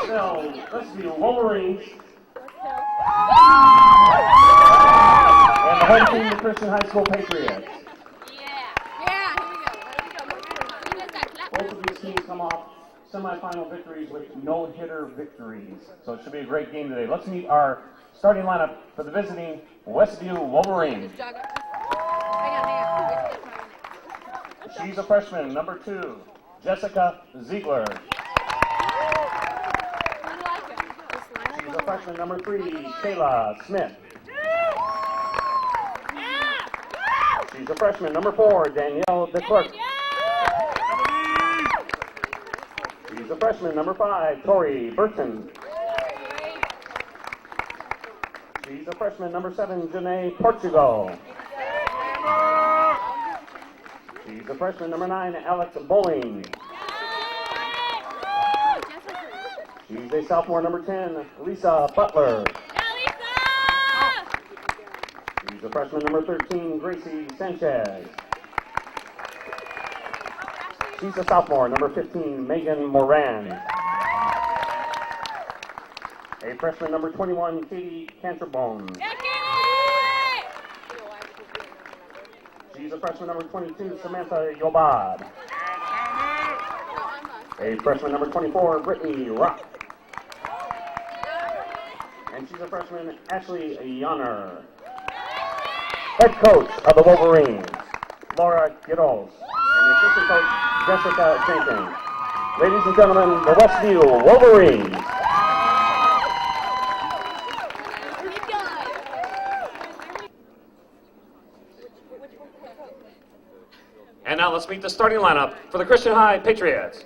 Still, Westview Wolverines. And the home team, the Christian High School Patriots. Both of these teams come off semifinal victories with no-hitter victories. So it should be a great game today. Let's meet our starting lineup for the visiting Westview Wolverines. She's a freshman, number 2, Jessica Ziegler. She's a freshman, number 3, Kayla Smith. She's a freshman, number 4, Danielle DeClerc. She's a freshman, number 5, Tori Burton. She's a freshman, number 7, Janae Portugal. She's a freshman, number 9, Alex Bowling. She's a sophomore, number 10, Lisa Butler. She's a freshman, number 13, Gracie Sanchez. She's a sophomore, number 15, Megan Moran. A freshman, number 21, Katie Canterbone. She's a freshman, number 22, Samantha Yobad. A freshman, number 24, Brittany Rock. And she's a freshman, Ashley Yonner. Head coach of the Wolverines, Laura Giddles. And the assistant coach, Jessica Jenkins. Ladies and gentlemen, the Westview Wolverines. And now let's meet the starting lineup for the Christian High Patriots.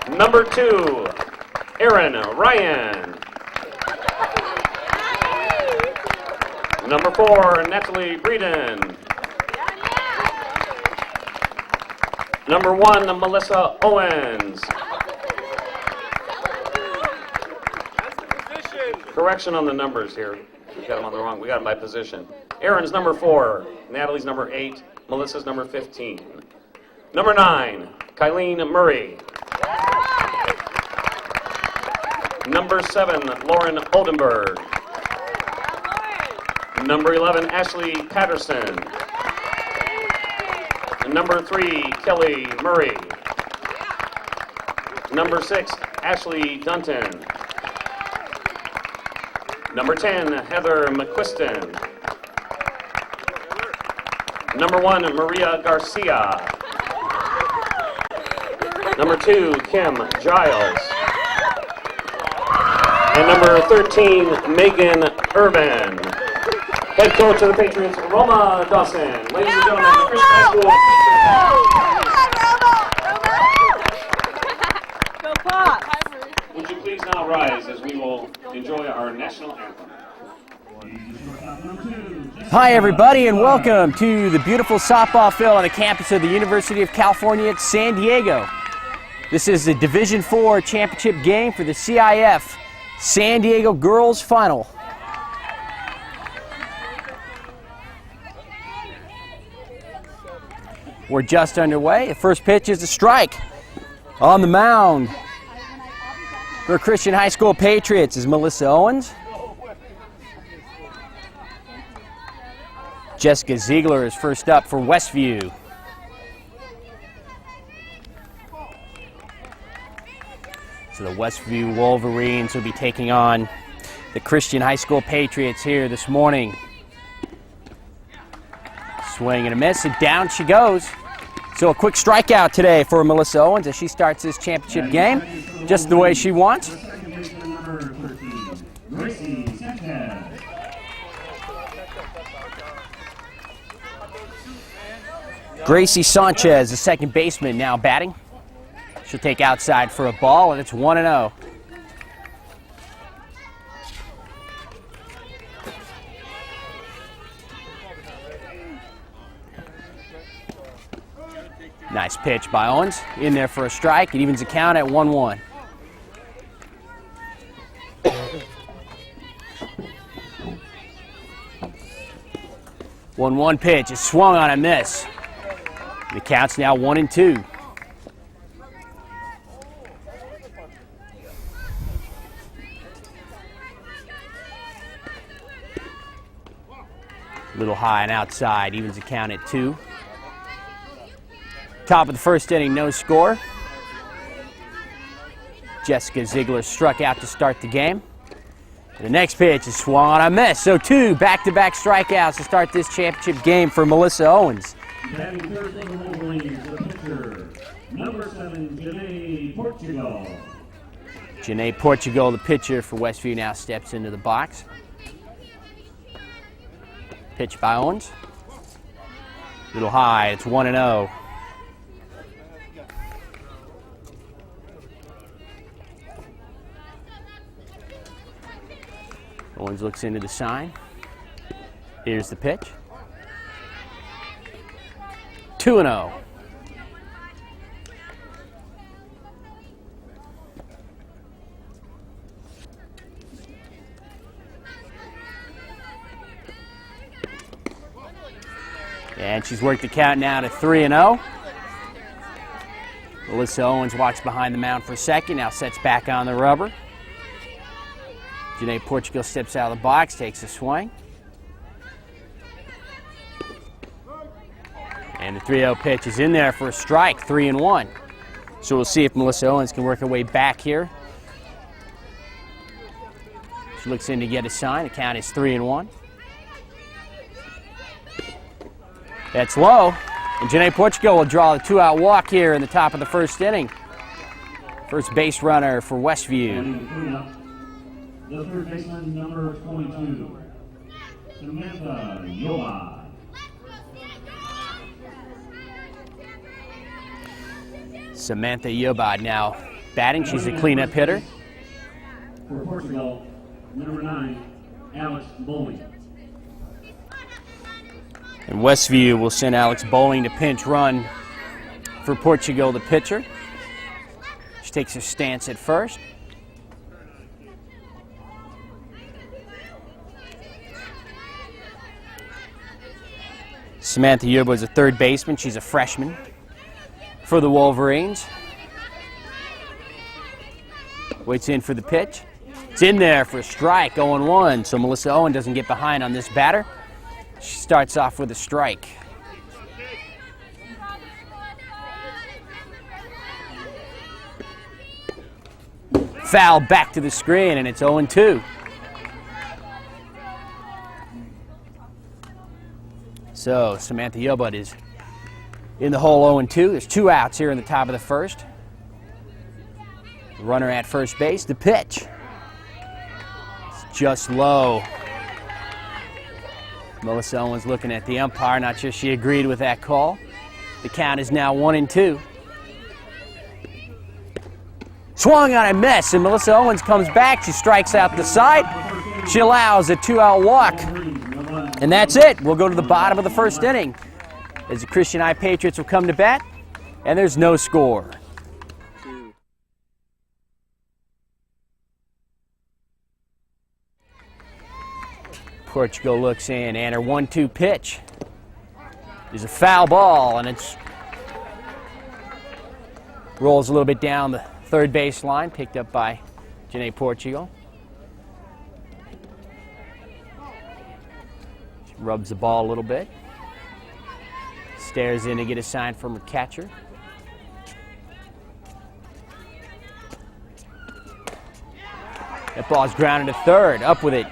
Number 2, Aaron Ryan. Number 4, Natalie Breeden. Number 1, Melissa Owens. Correction on the numbers here. We got them on the wrong. We got them by position. Aaron's number 4. Natalie's number 8. Melissa's number 15. Number 9, Kylene Murray. Number 7, Lauren Oldenburg. Number 11, Ashley Patterson. Number 3, Kelly Murray. Number 6, Ashley Dunton. Number 10, Heather McQuiston. Number 1, Maria Garcia. Number 2, Kim Giles. And number 13, Megan Urban. Head coach of the Patriots, Roma Dawson. Ladies and gentlemen, the Christian High School. Go Pop! Would you please now rise as we will enjoy our national anthem. Hi everybody and welcome to the beautiful softball field on the campus of the University of California at San Diego. This is the Division IV championship game for the CIF San Diego Girls Final. We're just underway. The first pitch is a strike. On the mound for Christian High School Patriots is Melissa Owens. Jessica Ziegler is first up for Westview. So the Westview Wolverines will be taking on the Christian High School Patriots here this morning. Swing and a miss, and down she goes. So a quick strikeout today for Melissa Owens as she starts this championship game just the way she wants. Gracie Sanchez, the second baseman, now batting. She'll take outside for a ball, and it's 1-0. Nice pitch by Owens. In there for a strike. It evens the count at 1-1. One pitch is swung on a miss. The count's now 1-2. A little high and outside, evens the count at 2. Top of the first inning, no score. Jessica Ziegler struck out to start the game. The next pitch is swung on a miss. So 2 back-to-back strikeouts to start this championship game for Melissa Owens. Batting third for the Wolverines, the pitcher, number 7, Janae Portugal. Janae Portugal, the pitcher for Westview, now steps into the box. Pitch by Owens. Little high, it's 1-0. Owens looks into the sign. Here's the pitch. 2-0. And she's worked the count now to 3-0. Melissa Owens walks behind the mound for a second, now sets back on the rubber. Janae Portugal steps out of the box, takes a swing. And the 3-0 pitch is in there for a strike, 3-1. So we'll see if Melissa Owens can work her way back here. She looks in to get a sign. The count is 3-1. That's low. And Janae Portugal will draw the 2-out walk here in the top of the first inning. First base runner for Westview. The third baseman, number 22, Samantha Yobad. Samantha Yobad now batting. She's a cleanup hitter. For Portugal, number 9, Alex Bowling. And Westview will send Alex Bowling to pinch run for Portugal, the pitcher. She takes her stance at first. Samantha Yerba is a third baseman. She's a freshman for the Wolverines. Waits in for the pitch. It's in there for a strike, 0-1. So Melissa Owen doesn't get behind on this batter. She starts off with a strike. Foul back to the screen, and it's 0-2. So Samantha Yobud is in the hole 0-2. There's 2 outs here in the top of the first. Runner at first base. The pitch. It's just low. Melissa Owens looking at the umpire. Not sure she agreed with that call. The count is now 1-2. Swung on a miss, and Melissa Owens comes back. She strikes out the side. She allows a 2-out walk. And that's it. We'll go to the bottom of the first inning as the Christian I Patriots will come to bat, and there's no score. Portugal looks in, and her 1-2 pitch is a foul ball, and it's rolls a little bit down the third base line, picked up by Janae Portugal. Rubs the ball a little bit. Stares in to get a sign from her catcher. That ball's grounded to third. Up with it.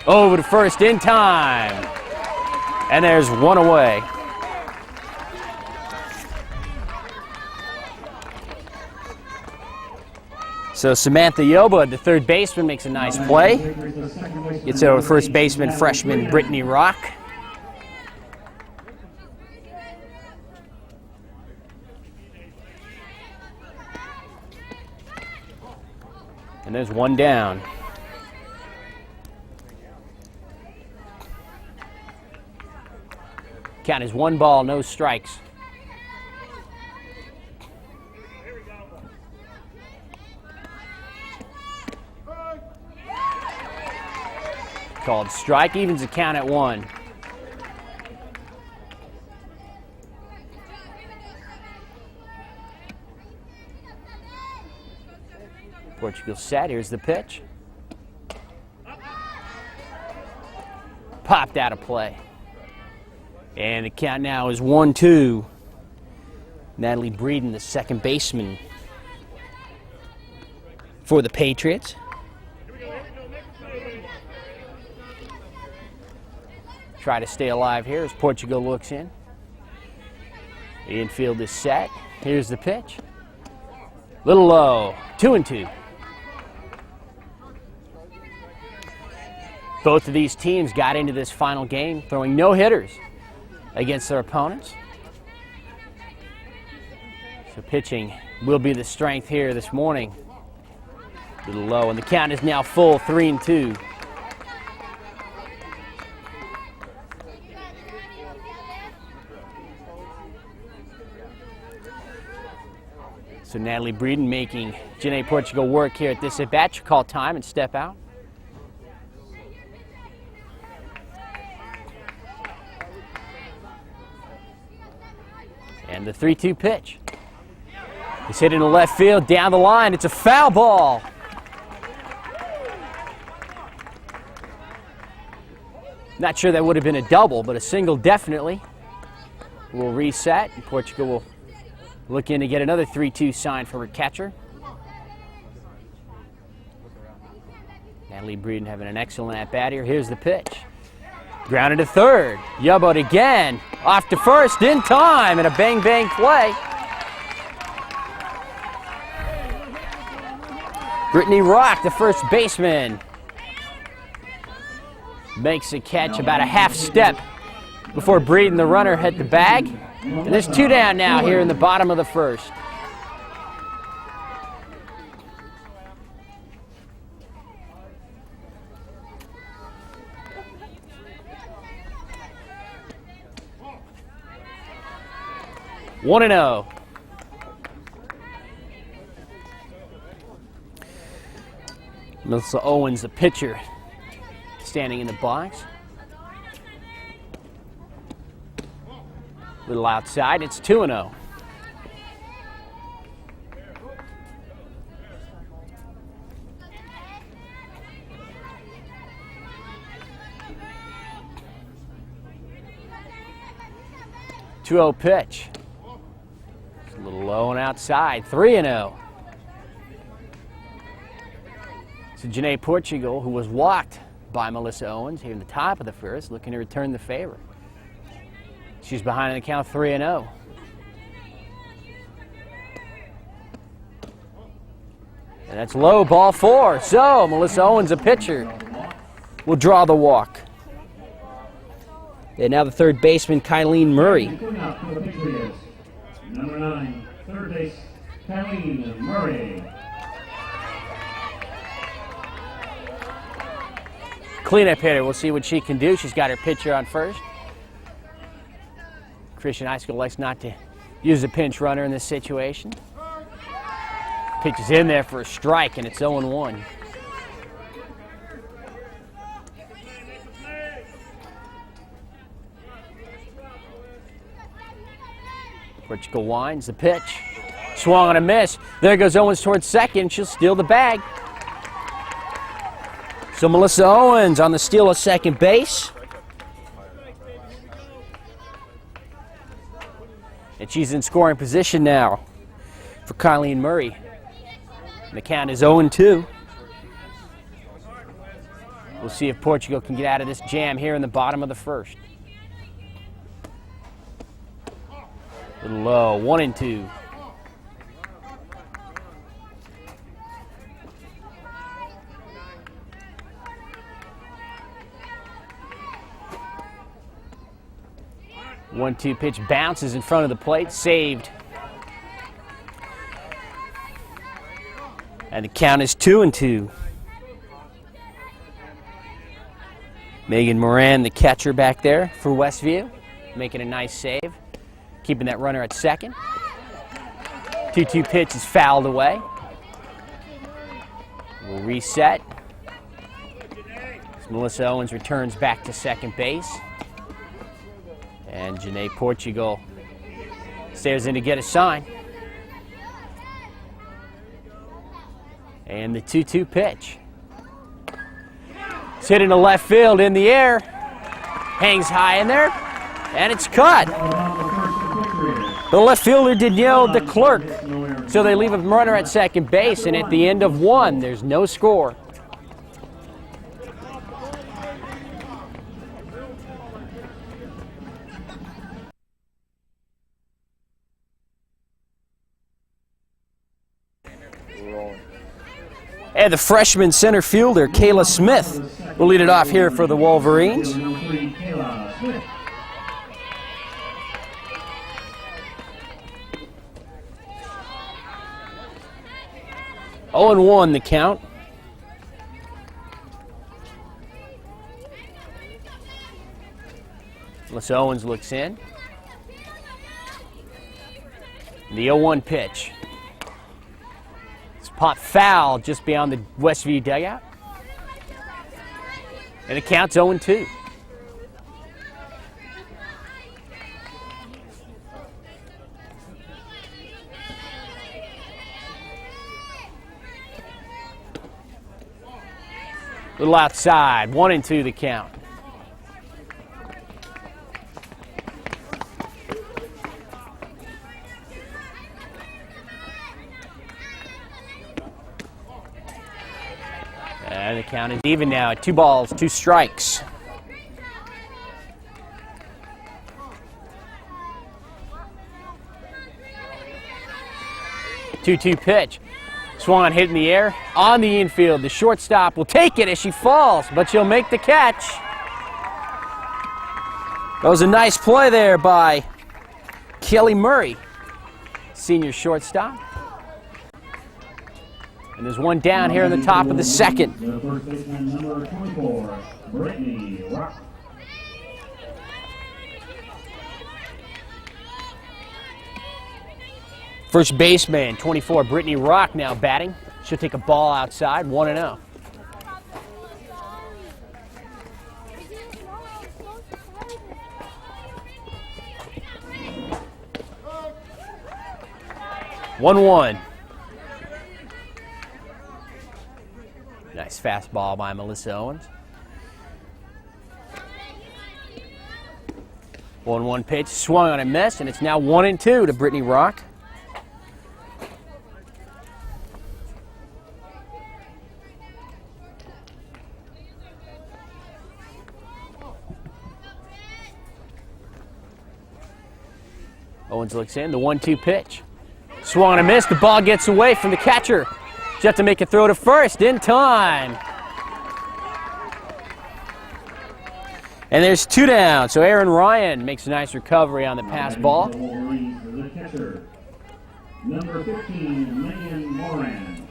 Over to first in time. And there's one away. So Samantha Yoba, the third baseman, makes a nice play. Gets over first baseman, freshman Brittany Rock. And there's one down. Count is 1 ball, no strikes. Called strike, evens the count at 1. Portugal set, here's the pitch. Popped out of play. And the count now is 1-2. Natalie Breeden, the second baseman for the Patriots. Try to stay alive here as Portugal looks in. The infield is set. Here's the pitch. Little low, 2-2. Both of these teams got into this final game throwing no hitters against their opponents. So pitching will be the strength here this morning. Little low, and the count is now full, 3-2. So Natalie Breeden making Janae Portugal work here at this at-bat. Call time and step out. And the 3-2 pitch. It's hit in the left field, down the line. It's a foul ball. Not sure that would have been a double, but a single definitely. We'll reset, and Portugal will look in to get another 3-2 sign for her catcher. Natalie Breeden having an excellent at-bat here. Here's the pitch. Grounded to third. Yubboed again. Off to first in time, and a bang-bang play. Brittany Rock, the first baseman, makes a catch about a half step before Breeden, the runner, hit the bag. And there's 2 down now here in the bottom of the first. One and 0. Melissa Owens, the pitcher, standing in the box. Little outside, it's 2-0. Two-0 pitch. It's a little low and outside, 3-0. So Janae Portugal, who was walked by Melissa Owens here in the top of the first, looking to return the favor. She's behind in the count, 3-0. And that's low, ball 4. So Melissa Owens, a pitcher, will draw the walk. And now the third baseman, Kylene Murray. Number 9, third base, Kylene Murray. Cleanup hitter, we'll see what she can do. She's got her pitcher on first. Christian High School likes not to use a pinch runner in this situation. Pitch is in there for a strike, and it's 0-1. Portugal winds the pitch. Swung on a miss. There goes Owens towards second. She'll steal the bag. So Melissa Owens on the steal of second base. And she's in scoring position now for Kylene Murray. And the count is 0-2. We'll see if Portugal can get out of this jam here in the bottom of the first. A little low, 1-2. One-two pitch bounces in front of the plate, saved. And the count is 2-2. Megan Moran, the catcher back there for Westview, making a nice save, keeping that runner at second. 2-2 pitch is fouled away. We'll reset. As Melissa Owens returns back to second base. And Janae Portugal stares in to get a sign. And the 2-2 pitch. It's hit into left field in the air. Hangs high in there. And it's cut. The left fielder Danielle DeClerc. So they leave a runner at second base, and at the end of one, there's no score. And the freshman center fielder, Kayla Smith, will lead it off here for the Wolverines. 0-1 the count. Melissa Owens looks in. The 0-1 pitch. It's popped foul just beyond the Westview dugout. And the count's 0-2. Little outside, 1-2 the count. And the count is even now at 2 balls, 2 strikes. Two-two pitch. Swan hit in the air on the infield. The shortstop will take it as she falls, but she'll make the catch. That was a nice play there by Kelly Murray, senior shortstop. And there's one down here in the top of the second. The first baseman, number 24, Brittany Rock. First baseman, 24, Brittany Rock now batting. She'll take a ball outside, 1-0. One. Nice fastball by Melissa Owens. 1-1 pitch, swung on and missed, and it's now 1-2 to Brittany Rock. Owens looks in, the 1-2 pitch. Swung and a miss, the ball gets away from the catcher. She'll have to make a throw to first in time. And there's 2 down, so Aaron Ryan makes a nice recovery on the pass ball. The catcher, number 15, Megan Moran.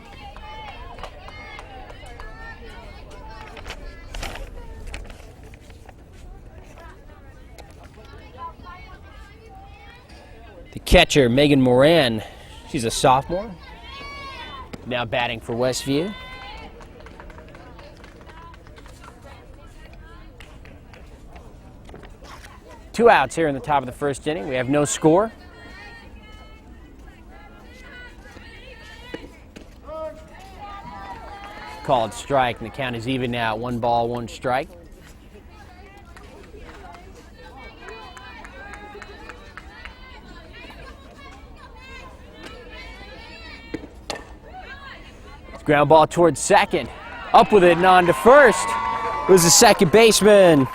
The catcher, Megan Moran, she's a sophomore, now batting for Westview. Two outs here in the top of the first inning. We have no score. Called strike, and the count is even now at 1 ball, 1 strike. Ground ball towards second. Up with it and on to first. It was the second baseman,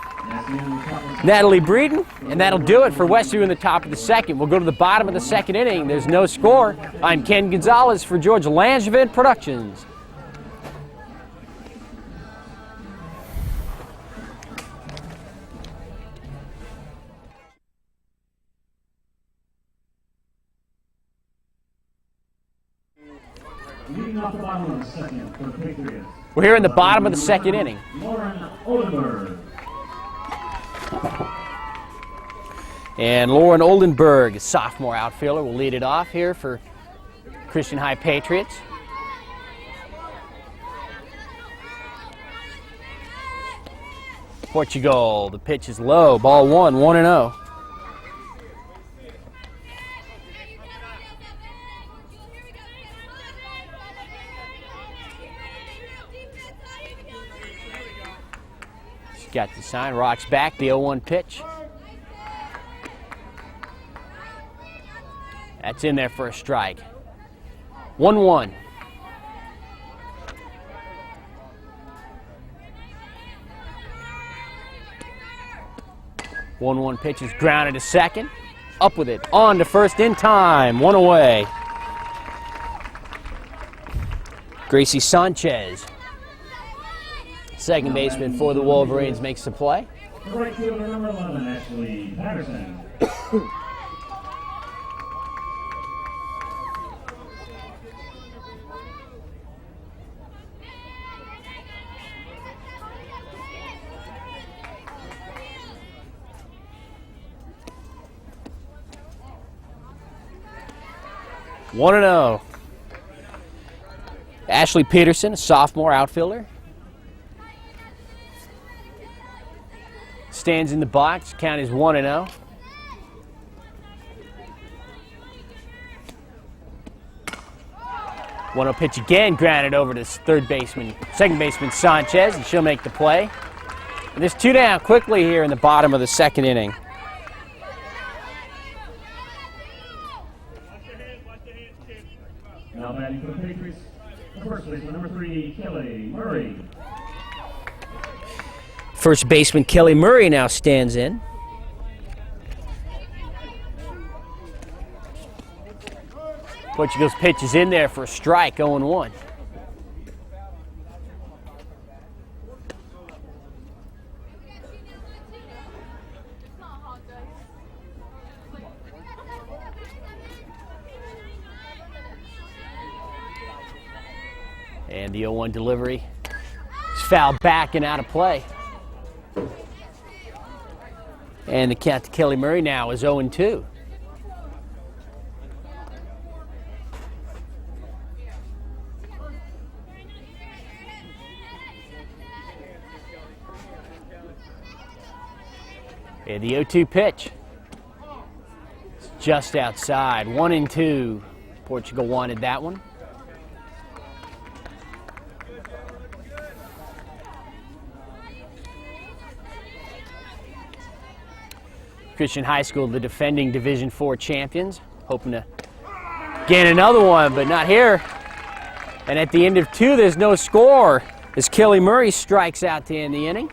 Natalie Breeden, and that'll do it for Westview in the top of the second. We'll go to the bottom of the second inning. There's no score. I'm Ken Gonzalez for George Langevin Productions. Leading off the bottom of the second for the Patriots. We're here in the bottom of the second inning. Lauren Oldenburg. And Lauren Oldenburg, a sophomore outfielder, will lead it off here for Christian High Patriots. Portugal, the pitch is low. Ball 1, 1-0. Got the sign, rocks back, the 0-1 pitch. That's in there for a strike. 1-1. One pitch is grounded to second. Up with it. On to first in time. One away. Gracie Sanchez, second baseman for the Wolverines, makes the play. Right fielder number 11, Ashley Patterson. One and 0. Ashley Peterson, a sophomore outfielder. Stands in the box, count is 1-0. One-0 pitch again, grounded over to second baseman Sanchez, and she'll make the play. And there's 2 down quickly here in the bottom of the second inning. Now batting for the Patriots, first baseman number 3, Kelly Murray. First baseman Kelly Murray now stands in. Portugal's pitch is in there for a strike, 0-1. And the 0-1 delivery is fouled back and out of play. And the count to Kelly Murray now is 0-2. And the 0-2 pitch is just outside. 1-2. Portugal wanted that one. Christian High School, the defending Division IV champions, hoping to gain another one, but not here. And at the end of 2, there's no score as Kelly Murray strikes out to end the inning.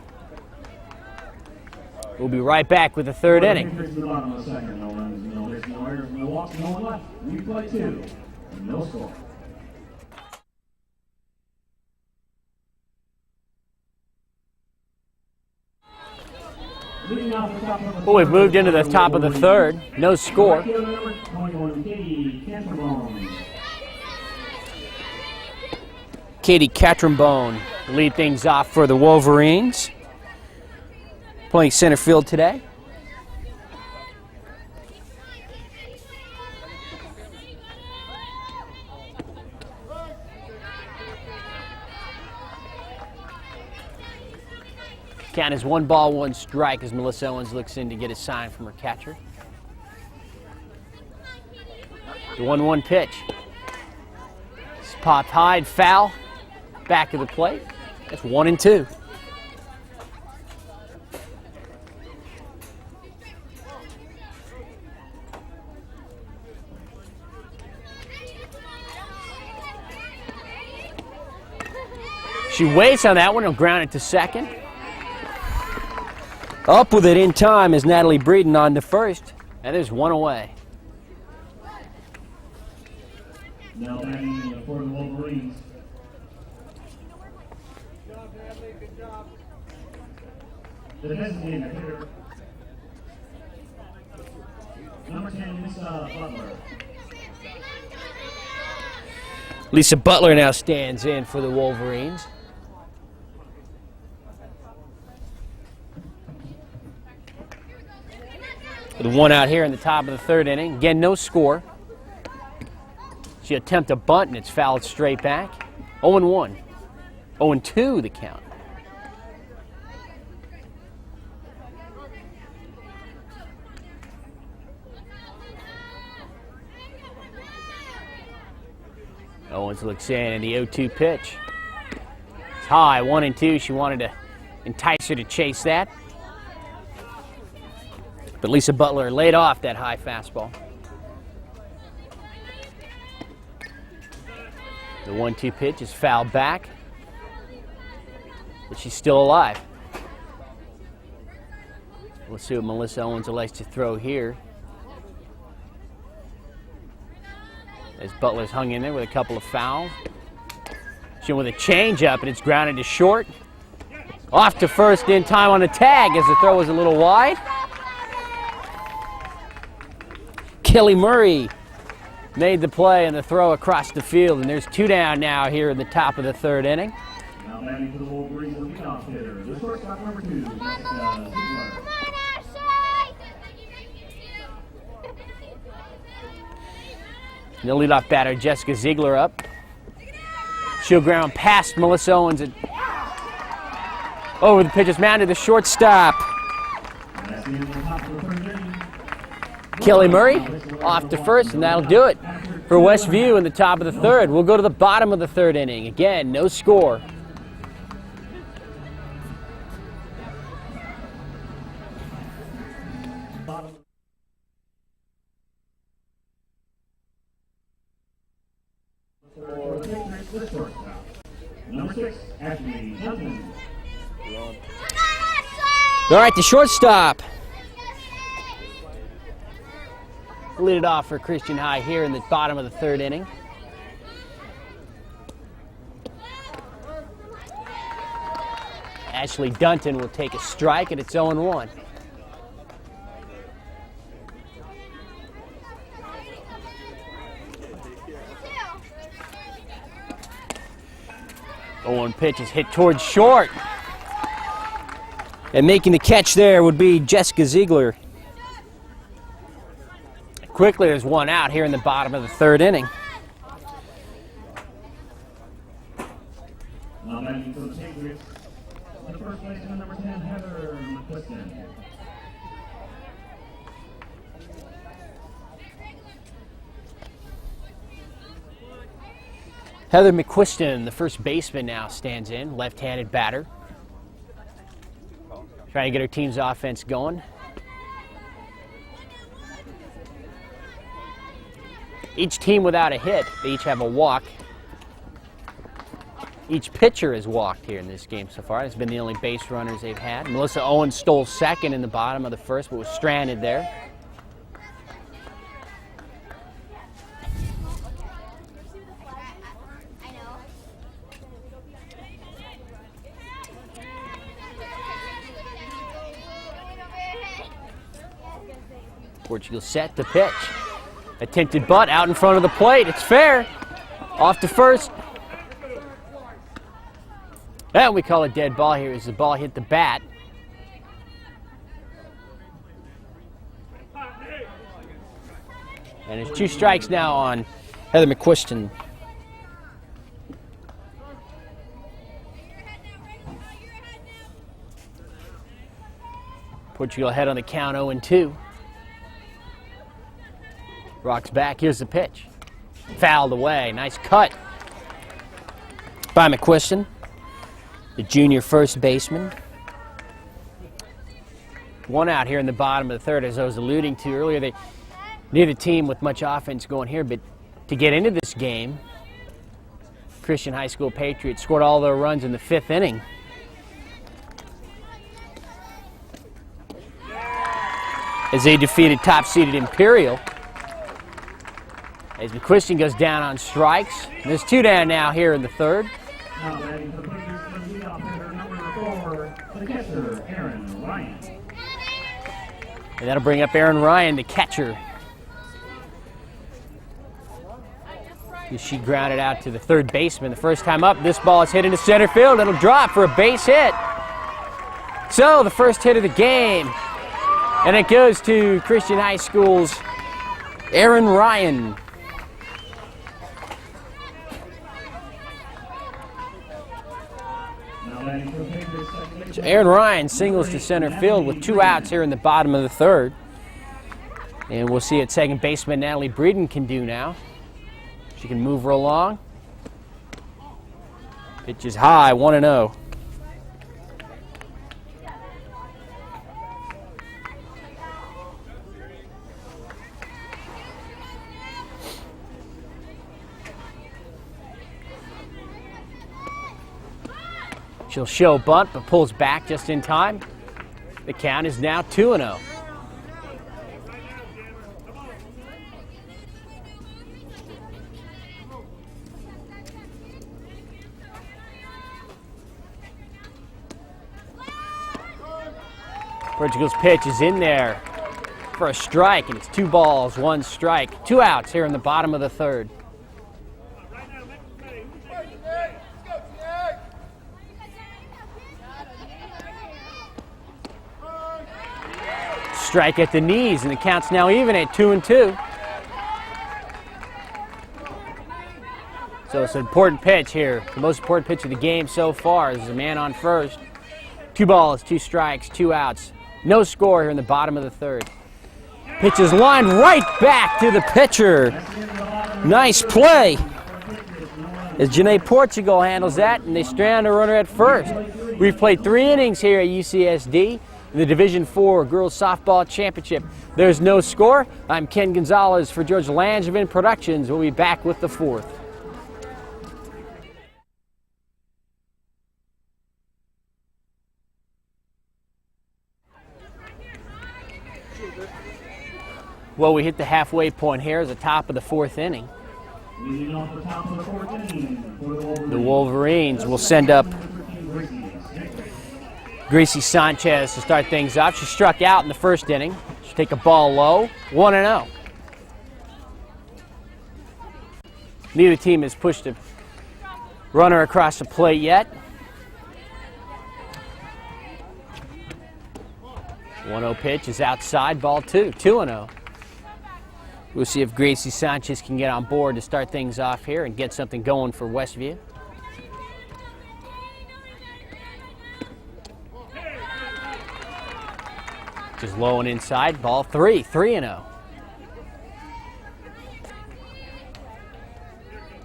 We'll be right back with the third inning. No score. Well, we've moved into the top of the third. No score. Katie Catrambone lead things off for the Wolverines. Playing center field today. Count is 1 ball, 1 strike as Melissa Owens looks in to get a sign from her catcher. The 1-1 pitch. It's popped high and foul. Back of the plate. That's 1-2. She waits on that one. Will ground it to second. Up with it in time is Natalie Breeden on to first, and there's 1 away. Now batting for the Wolverines. The designated hitter, number 10, Lisa Butler. Lisa Butler now stands in for the Wolverines. With 1 out here in the top of the third inning. Again, no score. She attempts a bunt and it's fouled straight back. 0-1. 0-2 the count. Owens looks in and the 0-2 pitch. It's high, 1-2. She wanted to entice her to chase that. But Lisa Butler laid off that high fastball. The 1-2 pitch is fouled back, but she's still alive. We'll see what Melissa Owens likes to throw here. As Butler's hung in there with a couple of fouls. She with a changeup, and it's grounded to short. Off to first in time on a tag as the throw was a little wide. Kelly Murray made the play and the throw across the field, and there's 2 down now here in the top of the 3rd inning. Now batting for the Wolverines will be off hitter. The shortstop number 2, Jessica Ziegler. The leadoff batter, Jessica Ziegler, up. She'll ground past Melissa Owens and over the pitch is mounted, the shortstop. Kelly Murray off to first, and that'll do it for Westview in the top of the 3rd. We'll go to the bottom of the 3rd inning. Again, no score. Number 6, Ashley Johnson. All right, the shortstop. Lead it off for Christian High here in the bottom of the 3rd inning. Ashley Dunton will take a strike, and it's 0-1. The pitch is hit towards short. And making the catch there would be Jessica Ziegler. Quickly, there's 1 out here in the bottom of the 3rd inning. Now batting for the Patriots, the first baseman, number 10, Heather McQuiston. Heather McQuiston, the first baseman, now stands in, left-handed batter. Trying to get her team's offense going. Each team without a hit, they each have a walk. Each pitcher has walked here in this game so far. It's been the only base runners they've had. Melissa Owens stole second in the bottom of the 1st, but was stranded there. Portugal set to pitch. Attempted butt out in front of the plate. It's fair. Off to first. And we call it dead ball here as the ball hit the bat. And there's 2 strikes now on Heather McQuiston. Portugal ahead on the count 0-2. Rocks back, here's the pitch. Fouled away, nice cut by McQuiston, the junior first baseman. 1 out here in the bottom of the 3rd, as I was alluding to earlier. They need a team with much offense going here, but to get into this game, Christian High School Patriots scored all their runs in the 5th inning. As they defeated top-seeded Imperial. As McQuiston goes down on strikes. There's 2 down now here in the 3rd. Now batting for the Patriots, the leadoff hitter, number 4, the catcher, Aaron Ryan. And that'll bring up Aaron Ryan, the catcher. She grounded out to the 3rd baseman the first time up. This ball is hit into center field. It'll drop for a base hit. So the first hit of the game. And it goes to Christian High School's Aaron Ryan. So Aaron Ryan singles to center field with 2 outs here in the bottom of the 3rd. And we'll see what second baseman Natalie Breeden can do now. She can move her along. Pitch is high, 1-0. She'll show bunt, but pulls back just in time. The count is now 2-0. Portugal's pitch is in there for a strike, and it's 2 balls, 1 strike. 2 outs here in the bottom of the third. Strike at the knees, and the count's now even at 2-2. So it's an important pitch here. The most important pitch of the game so far is a man on first. 2 balls, 2 strikes, 2 outs. No score here in the bottom of the third. Pitch is lined right back to the pitcher. Nice play as Janae Portugal handles that, and they strand a runner at first. We've played 3 innings here at UCSD in the Division IV Girls Softball Championship. There's no score. I'm Ken Gonzalez for George Langevin Productions. We'll be back with the 4th. Well, we hit the halfway point here as the top of the 4th inning. The Wolverines will send up Gracie Sanchez to start things off. She struck out in the first inning. She'll take a ball low, 1-0. Neither team has pushed a runner across the plate yet. 1-0 pitch is outside, ball 2, 2-0. We'll see if Gracie Sanchez can get on board to start things off here and get something going for Westview. Just low and inside, ball 3, 3-0.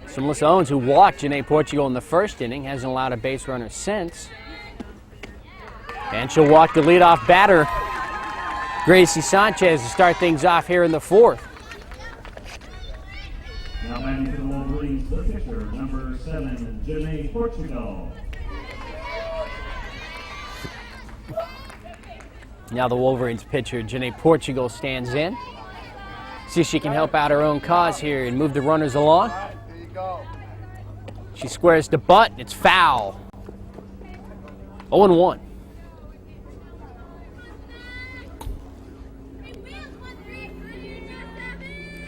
So Melissa Owens, who walked Janae Portugal in the first inning, hasn't allowed a base runner since. And she'll walk the leadoff batter, Gracie Sanchez, to start things off here in the 4th. Now batting for the Wolverines, the pitcher, number 7, Janae Portugal. Now the Wolverines pitcher, Janae Portugal, stands in. See if she can help out her own cause here and move the runners along. She squares the butt, it's foul. 0-1.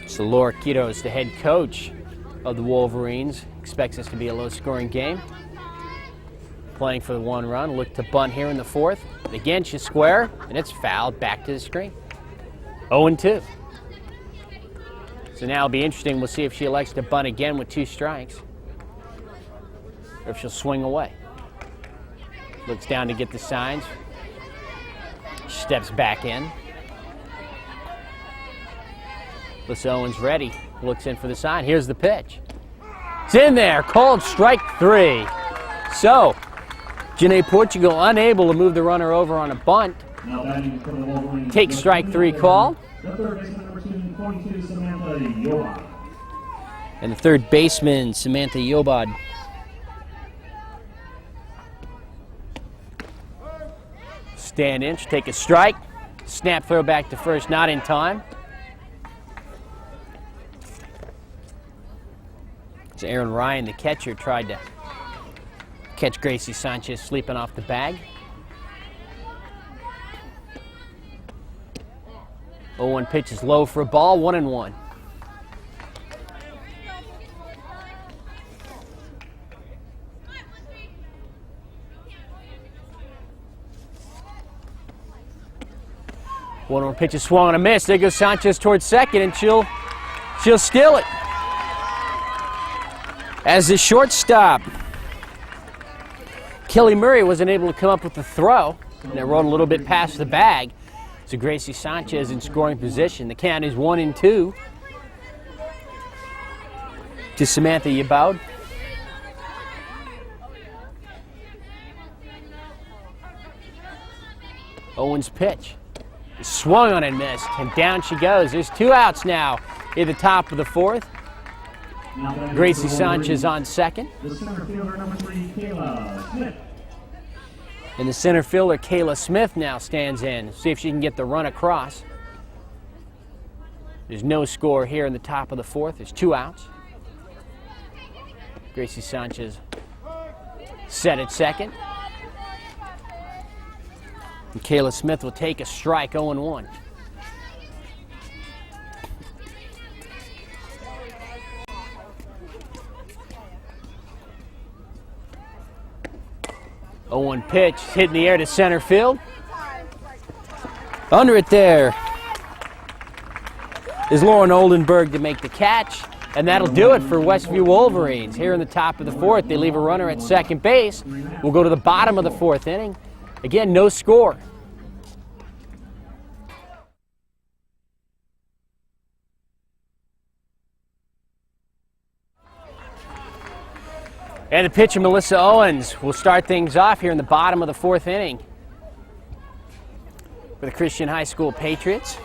So Laura Quito is the head coach of the Wolverines. Expects this to be a low-scoring game. Playing for the 1 run. Look to bunt here in the 4th. Again, she's square, and it's fouled back to the screen. 0-2. So now it'll be interesting. We'll see if she elects to bunt again with 2 strikes, or if she'll swing away. Looks down to get the signs. Steps back in. Melissa Owens ready. Looks in for the sign. Here's the pitch. It's in there. Called strike 3. So, Janae Portugal unable to move the runner over on a bunt. Take strike 3 call. And the third baseman, Samantha Yobad. Stand in, take a strike. Snap throw back to first, not in time. So Aaron Ryan, the catcher, tried to catch Gracie Sanchez sleeping off the bag. 0-1 pitch is low for a ball, 1-1. One pitch is swung on a miss. There goes Sanchez towards second, and she'll steal it. As the shortstop, Kelly Murray wasn't able to come up with the throw, and it rolled a little bit past the bag. So Gracie Sanchez in scoring position. The count is 1-2 to Samantha Yeboud. Owens' pitch. Swung on and missed, and down she goes. There's 2 outs now at the top of the 4th. Gracie Sanchez on second. The center fielder, number 3, Kayla Smith. And the center fielder, Kayla Smith, now stands in. See if she can get the run across. There's no score here in the top of the fourth. There's 2 outs. Gracie Sanchez set at second. And Kayla Smith will take a strike, 0-1. Oh, pitch hit in the air to center field. Under it there is Lauren Oldenburg to make the catch, and that'll do it for Westview Wolverines. Here in the top of the fourth, they leave a runner at second base. We'll go to the bottom of the fourth inning. Again, no score. And the pitcher, Melissa Owens, will start things off here in the bottom of the fourth inning for the Christian High School Patriots.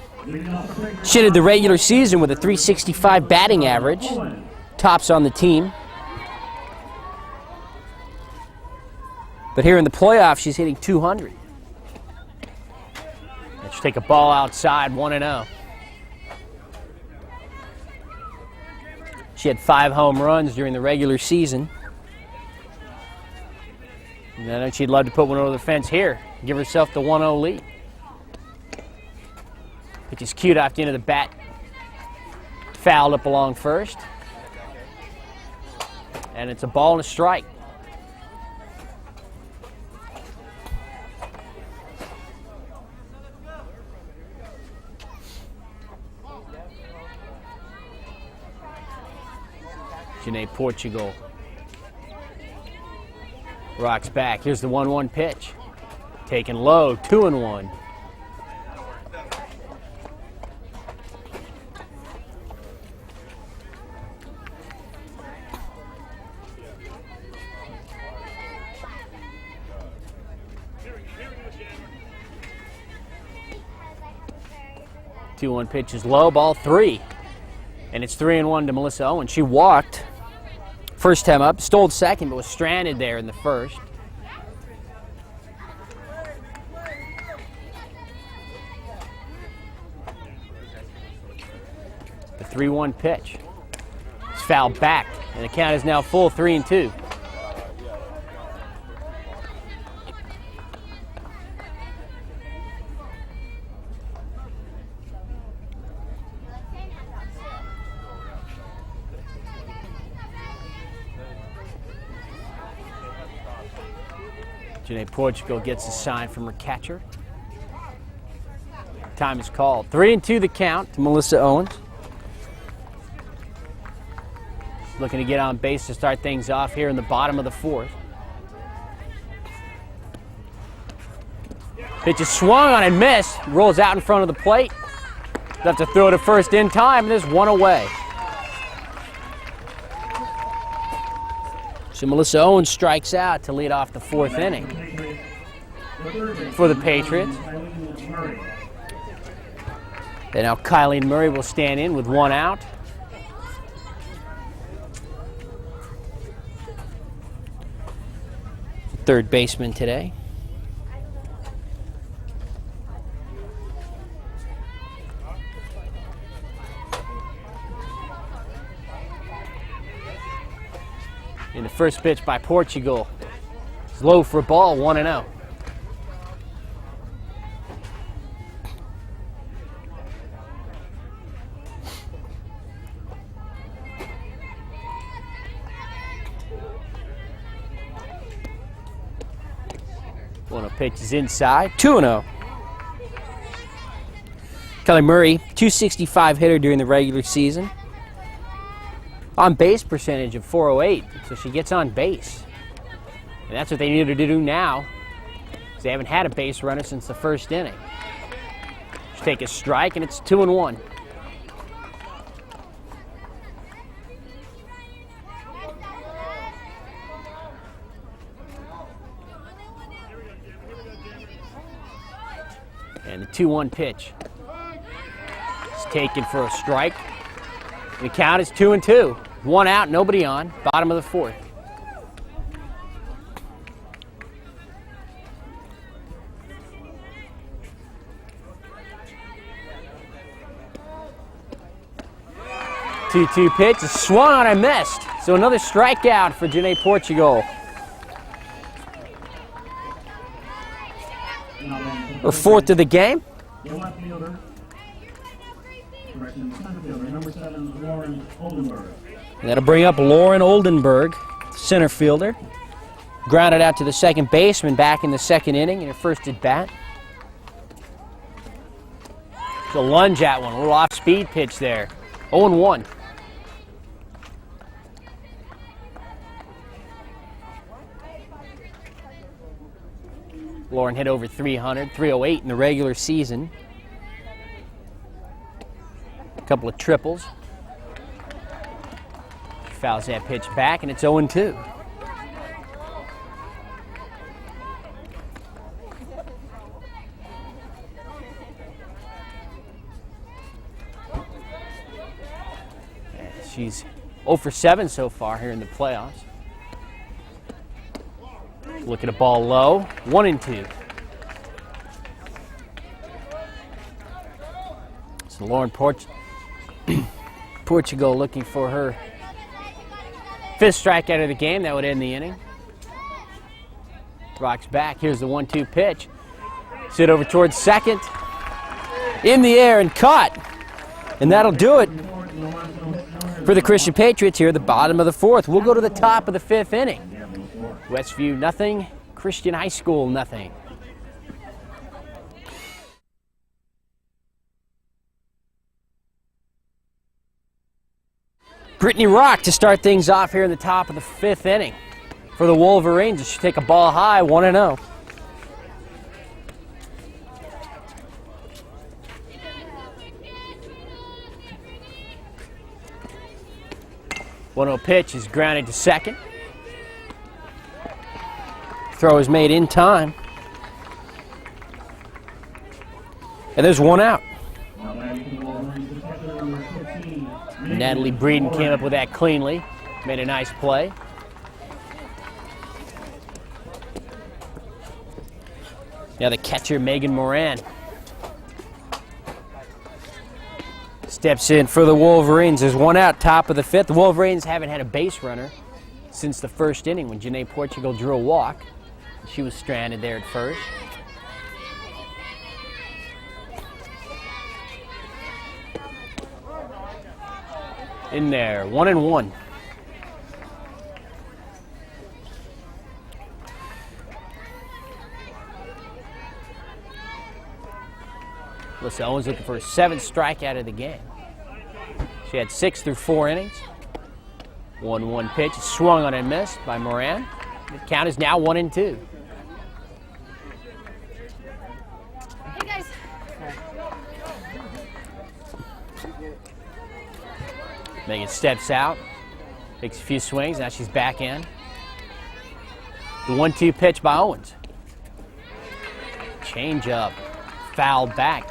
She did the regular season with a .365 batting average, tops on the team. But here in the playoffs, she's hitting .200. Let's take a ball outside, 1-0. She had 5 home runs during the regular season. And I know she'd love to put one over the fence here, give herself the 1-0 lead. Pitch is cued off the end of the bat, fouled up along first. And it's a ball and a strike. Janae Portugal rocks back. Here's the 1-1 pitch. Taken low, 2-1. Two-one pitch is low, ball 3. And it's 3-1 to Melissa Owens. She walked first time up, stole second, but was stranded there in the first. The 3-1 pitch. It's fouled back, and the count is now full 3-2. Janae Portugal gets a sign from her catcher. Time is called. 3-2 the count to Melissa Owens. Looking to get on base to start things off here in the bottom of the fourth. Pitch is swung on and missed. Rolls out in front of the plate. They'll have to throw to first in time, and there's one away. So Melissa Owens strikes out to lead off the fourth inning for the Patriots. And now Kylie Murray will stand in with 1 out. Third baseman today. In the first pitch by Portugal. It's low for a ball, 1-0. One pitch is inside, 2-0. Kelly Murray, .265 hitter during the regular season. On base percentage of .408, so she gets on base. And that's what they need her to do now, because they haven't had a base runner since the first inning. She take a strike, and it's 2-1. And the 2-1 pitch is taken for a strike. The count is 2-2. 1 out, nobody on. Bottom of the fourth. 2-2 pitch is swung on and missed. So another strikeout for Janae Portugal. Her fourth of the game. And that'll bring up Lauren Oldenburg, center fielder. Grounded out to the second baseman back in the second inning in her first at bat. So lunge at one, a little off-speed pitch there. 0-1. Lauren hit over 300, 308 in the regular season. A couple of triples. She fouls that pitch back, and it's 0-2. She's 0 for 7 so far here in the playoffs. Look at a ball low, 1-2. So Lauren Portugal looking for her fifth strikeout of the game. That would end the inning. Rocks back. Here's the 1-2 pitch. Sit over towards second. In the air and caught. And that'll do it for the Christian Patriots here at the bottom of the fourth. We'll go to the top of the fifth inning. Westview nothing, Christian High School nothing. Brittany Rock to start things off here in the top of the fifth inning for the Wolverines. She take a ball high, 1-0. Pitch is grounded to second. Throw is made in time. And there's one out. Natalie Breeden came up with that cleanly. Made a nice play. Now the catcher, Megan Moran, steps in for the Wolverines. There's one out, top of the fifth. The Wolverines haven't had a base runner since the first inning when Janae Portugal drew a walk. She was stranded there at first. In there, 1-1. Alyssa Owens looking for a seventh strikeout of the game. She had 6 through 4 innings. 1-1 pitch, swung on and missed by Moran. The count is now 1-2. Hey guys. Megan steps out, takes a few swings, now she's back in. The 1-2 pitch by Owens. Change up, fouled back.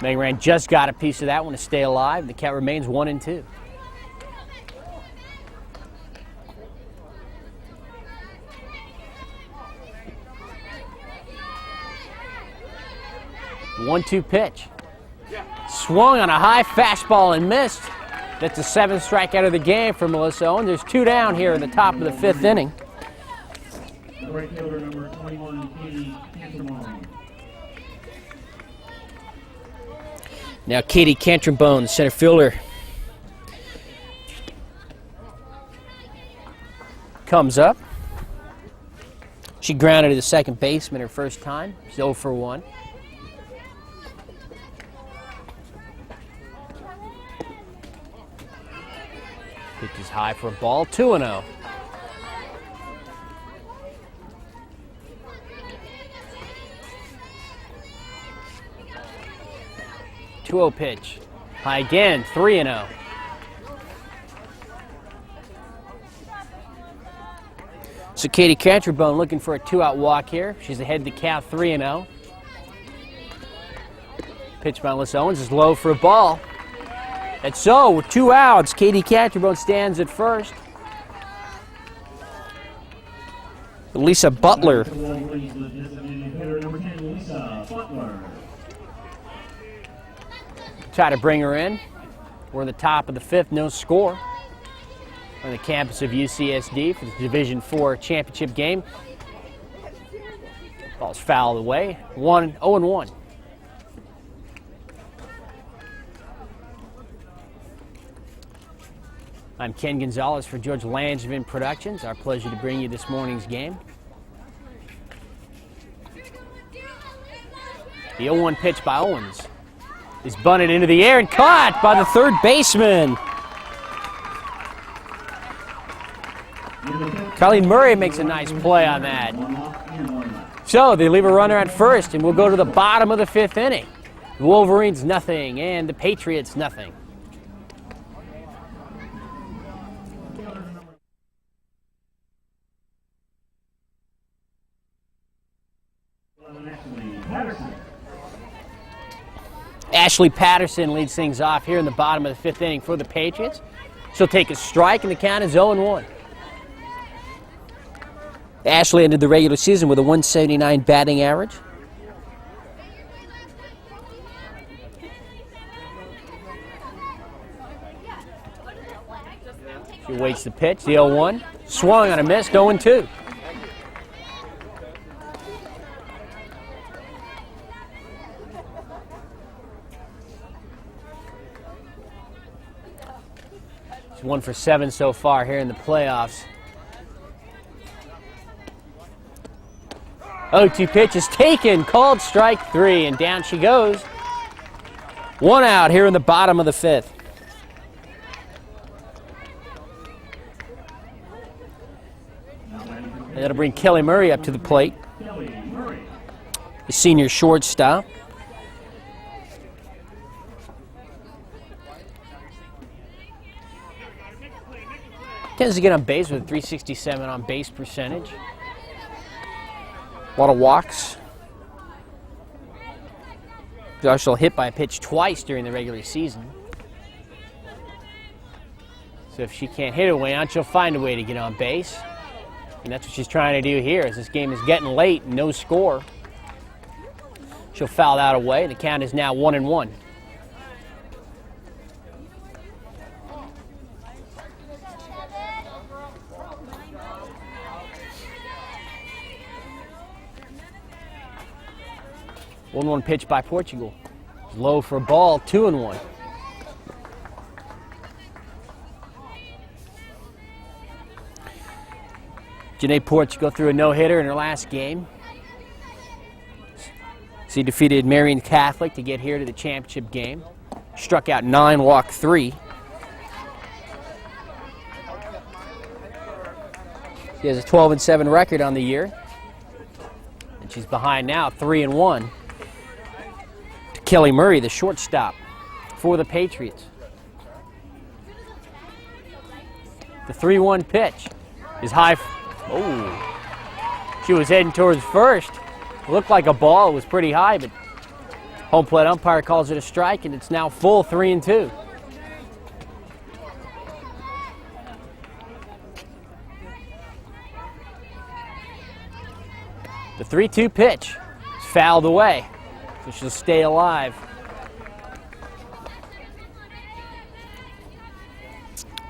Megan Moran just got a piece of that one to stay alive. The count remains 1-2. The 1-2 pitch. Swung on a high fastball and missed. That's the 7th strikeout of the game for Melissa Owens. There's 2 down here in the top of the 5th inning. The right fielder, number 21, Katie Cantrambone. Now Katie Cantrambone, center fielder, comes up. She grounded to the second baseman her first time. She's 0 for 1. Pitch is high for a ball, 2-0. Pitch. High again, 3-0. So Katie Cantrambone looking for a 2-out walk here. She's ahead to count 3-0. Pitch by Alyssa Owens is low for a ball. And so, with 2 outs, Katie Cantrambone stands at first. Lisa Butler try to bring her in. We're in the top of the 5th, no score. We're on the campus of UCSD for the Division IV championship game. Ball's fouled away. 0-1. I'm Ken Gonzalez for George Langevin Productions. Our pleasure to bring you this morning's game. The 0-1 pitch by Owens is bunted into the air and caught by the third baseman. Colleen Murray makes a nice play on that. So they leave a runner at first, and we'll go to the bottom of the 5th inning. The Wolverines nothing, and the Patriots nothing. Ashley Patterson leads things off here in the bottom of the 5th inning for the Patriots. She'll take a strike, and the count is 0-1. Ashley ended the regular season with a 179 batting average. She waits the pitch, the 0-1. Swung on a miss, 0-2. She's 1 for 7 so far here in the playoffs. 0-2 pitch is taken, called strike 3, and down she goes. 1 out here in the bottom of the 5th. And that'll bring Kelly Murray up to the plate. The senior shortstop. Tends to get on base with a .367 on base percentage. A lot of walks. Josh will hit by a pitch twice during the regular season. So if she can't hit her way on, she'll find a way to get on base. And that's what she's trying to do here as this game is getting late, no score. She'll foul that away. The count is now 1-1. One pitch by Portugal. Low for a ball, 2-1. Janae Portugal threw a no-hitter in her last game. She defeated Marian Catholic to get here to the championship game. Struck out 9, walked 3. She has a 12-7 record on the year. And she's behind now, 3-1. Kelly Murray, the shortstop for the Patriots. The 3-1 pitch is high. Oh, she was heading towards first. It looked like a ball. It was pretty high, but home plate umpire calls it a strike, and it's now full 3-2. The 3-2 pitch is fouled away. So she'll stay alive.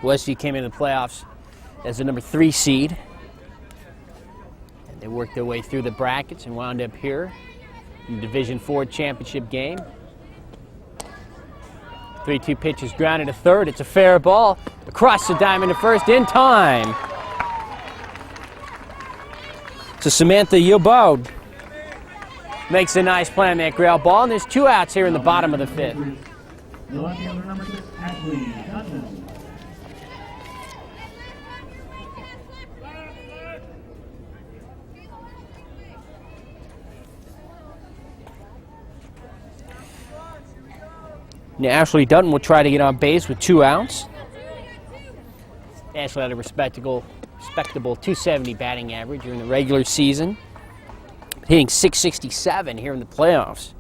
Westview came into the playoffs as the number 3 seed. And they worked their way through the brackets and wound up here in the Division IV championship game. 3-2 pitch is grounded to third. It's a fair ball. Across the diamond to first in time. To Samantha Yobaud. Makes a nice play on that ground ball, and there's 2 outs here in the bottom of the 5th. Now Ashley Dutton will try to get on base with 2 outs. Ashley had a respectable 270 batting average during the regular season. Hitting .667 here in the playoffs.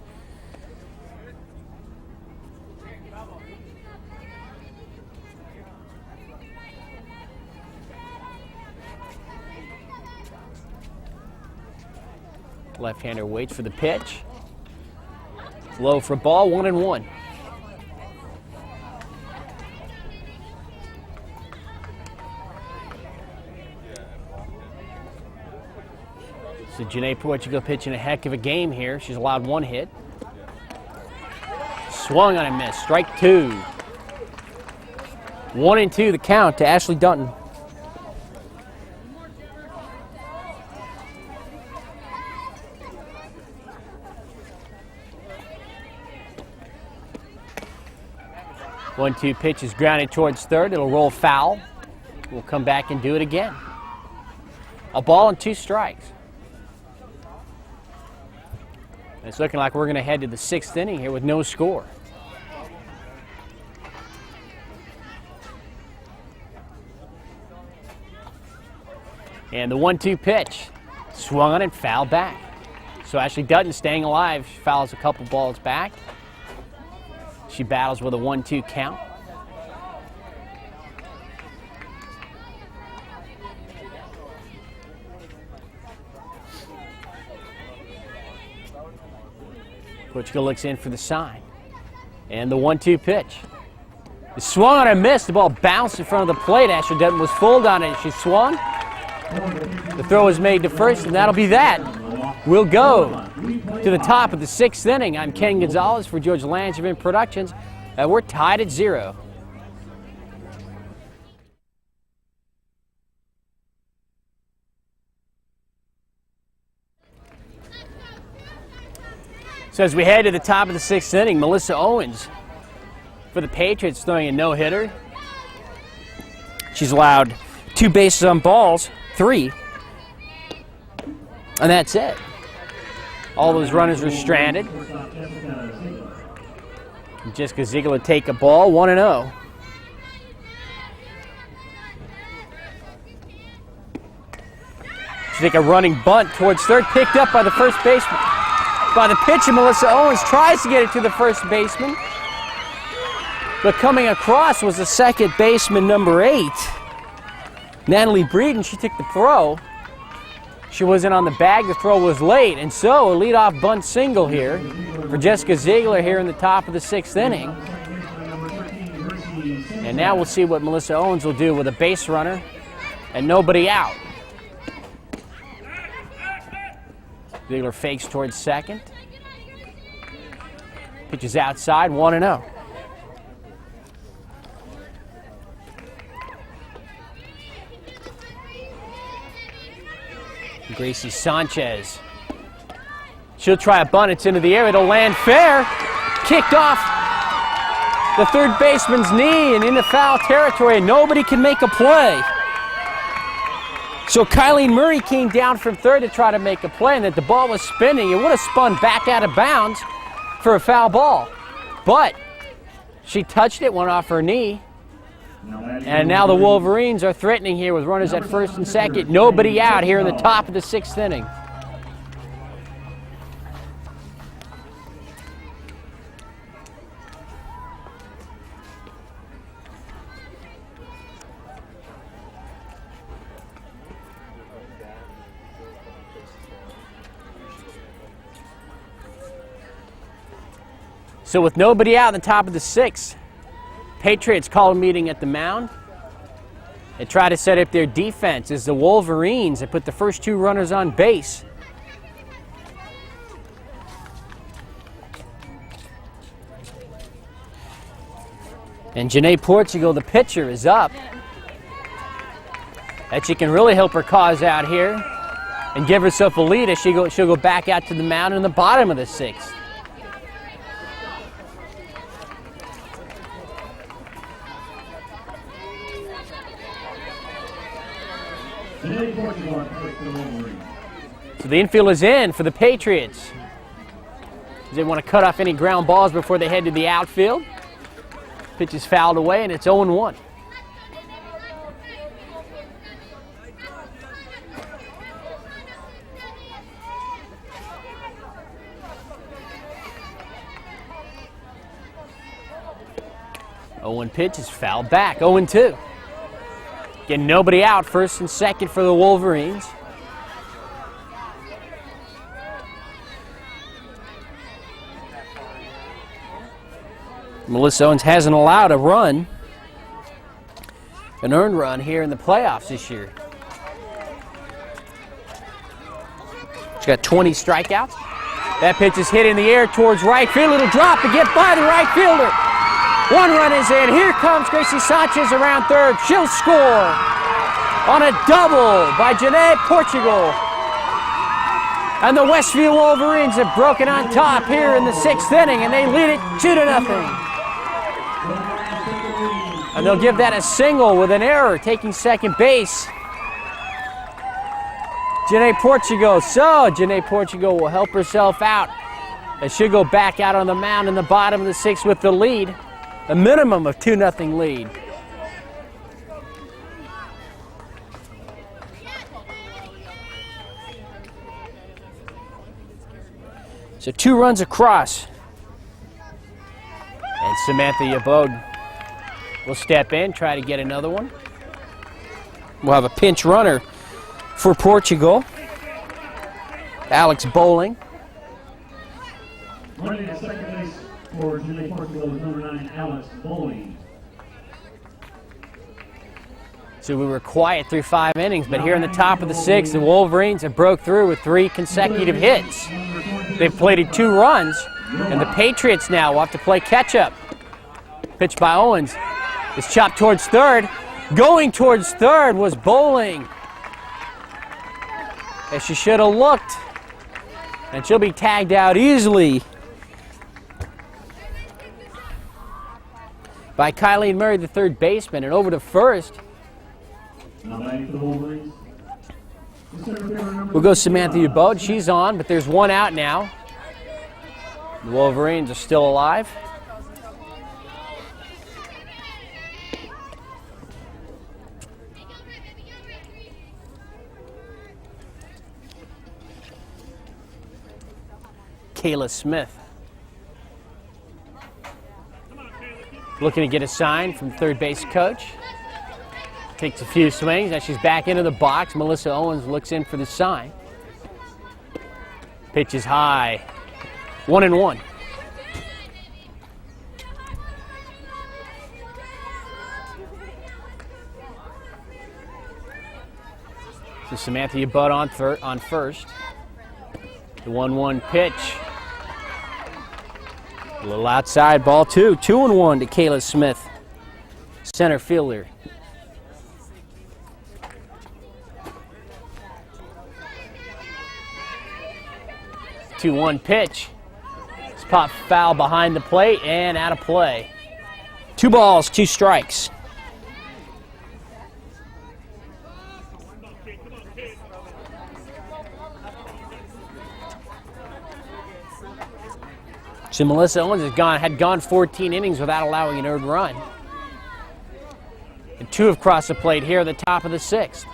Left-hander waits for the pitch. Low for a ball, 1-1. So Janae Portugal pitching a heck of a game here. She's allowed 1 hit. Swung on and missed. Strike 2. 1-2 the count to Ashley Dutton. One-two pitch is grounded towards third. It'll roll foul. We'll come back and do it again. A ball and 2 strikes. It's looking like we're going to head to the 6th inning here with no score. And the 1-2 pitch. Swung on and fouled back. So Ashley Dutton staying alive. She fouls a couple balls back. She battles with a 1-2 count. Portugal looks in for the sign. And the 1-2 pitch. It swung on and missed. The ball bounced in front of the plate. Ashley Dutton was fooled on it. She swung. The throw is made to first, and that'll be that. We'll go to the top of the 6th inning. I'm Ken Gonzalez for George Langevin Productions, and we're tied at 0. So as we head to the top of the 6th inning, Melissa Owens for the Patriots throwing a no-hitter. She's allowed 2 bases on balls, 3, and that's it. All those runners are stranded. Jessica Ziegler take a ball, 1-0. She take a running bunt towards third, picked up by the first baseman. By the pitcher, Melissa Owens tries to get it to the first baseman. But coming across was the second baseman, number 8, Natalie Breeden. She took the throw. She wasn't on the bag. The throw was late. And so a leadoff bunt single here for Jessica Ziegler here in the top of the 6th inning. And now we'll see what Melissa Owens will do with a base runner and nobody out. Ziegler fakes towards second. Pitches outside, 1-0. Gracie Sanchez. She'll try a bunt. It's into the air. It'll land fair. Kicked off the third baseman's knee and into foul territory, and nobody can make a play. So Kylene Murray came down from third to try to make a play, and that the ball was spinning. It would have spun back out of bounds for a foul ball. But she touched it, went off her knee. And now the Wolverines are threatening here with runners at first and second. Nobody out here in the top of the 6th inning. So with nobody out in the top of the 6th, Patriots call a meeting at the mound and try to set up their defense as the Wolverines have put the first 2 runners on base. And Janae Portugal, the pitcher, is up. That she can really help her cause out here and give herself a lead as she'll go back out to the mound in the bottom of the 6th. So the infield is in for the Patriots. They want to cut off any ground balls before they head to the outfield. Pitch is fouled away, and it's 0-1. Pitch is fouled back, 0-2. Getting nobody out, first and second for the Wolverines. Melissa Owens hasn't allowed a run, an earned run here in the playoffs this year. She's got 20 strikeouts. That pitch is hit in the air towards right field. It'll drop and get by the right fielder. One run is in. Here comes Gracie Sanchez around third. She'll score on a double by Janae Portugal. And the Westview Wolverines have broken on top here in the 6th inning, and they lead it 2-0. And they'll give that a single with an error, taking second base. Janae Portugal. So Janae Portugal will help herself out as she'll go back out on the mound in the bottom of the 6th with the lead. A minimum of 2-0 lead. So 2 runs across. And Samantha Yabode will step in, try to get another one. We'll have a pinch runner for Portugal. Alex Bowling. Running at second base for Janae Portugal is number 9, Alex Bowling. So we were quiet through 5 innings, but here in the top of the 6th, the Wolverines have broke through with 3 consecutive hits. They've plated 2 runs, and the Patriots now will have to play catch-up. Pitch by Owens is chopped towards third. Going towards third was Bowling. As she should have looked. And she'll be tagged out easily by Kylie Murray, the third baseman, and over to first. We'll go Samantha Yabode. She's on, but there's 1 out now. The Wolverines are still alive. Kayla Smith looking to get a sign from third base coach. Takes a few swings. Now she's back into the box. Melissa Owens looks in for the sign. Pitch is high. 1-1. So Samantha Yabode on first. The 1-1 pitch. A little outside, ball 2. 2-1 to Kayla Smith, center fielder. 2-1 pitch. It's popped foul behind the plate and out of play. 2 balls, 2 strikes. So Melissa Owens had gone 14 innings without allowing an earned run. And 2 have crossed the plate here at the top of the 6th.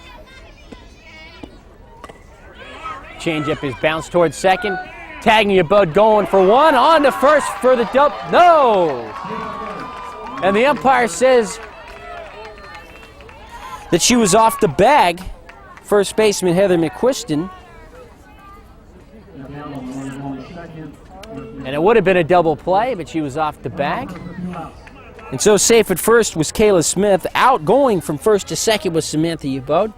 Changeup is bounced towards second. Tagging Yabode going for 1. On to first for the double. No! And the umpire says that she was off the bag. First baseman Heather McQuiston. And it would have been a double play, but she was off the bag. And so safe at first was Kayla Smith. Out going from first to second was Samantha Yabode.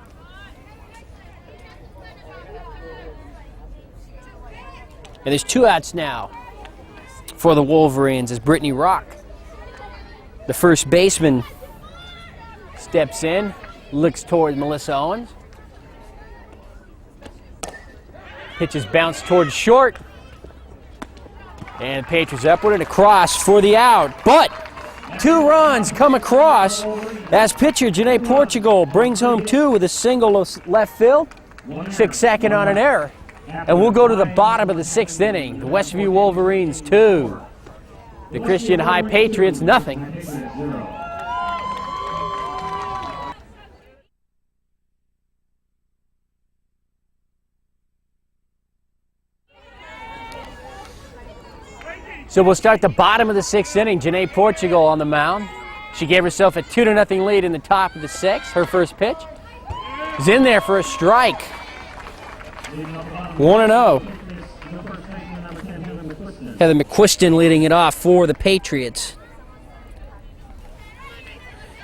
And there's 2 outs now for the Wolverines as Brittany Rock, the first baseman, steps in, looks towards Melissa Owens. Pitch is bounced towards short. And Patriots upward and across for the out. But 2 runs come across as pitcher Janae Portugal brings home 2 with a single left field. 6 second on an error. And we'll go to the bottom of the 6th inning. The Westview Wolverines 2. The Christian High Patriots nothing. So we'll start the bottom of the 6th inning. Janae Portugal on the mound. She gave herself a 2-0 lead in the top of the 6th. Her first pitch is in there for a strike. 1-0. Heather McQuiston leading it off for the Patriots.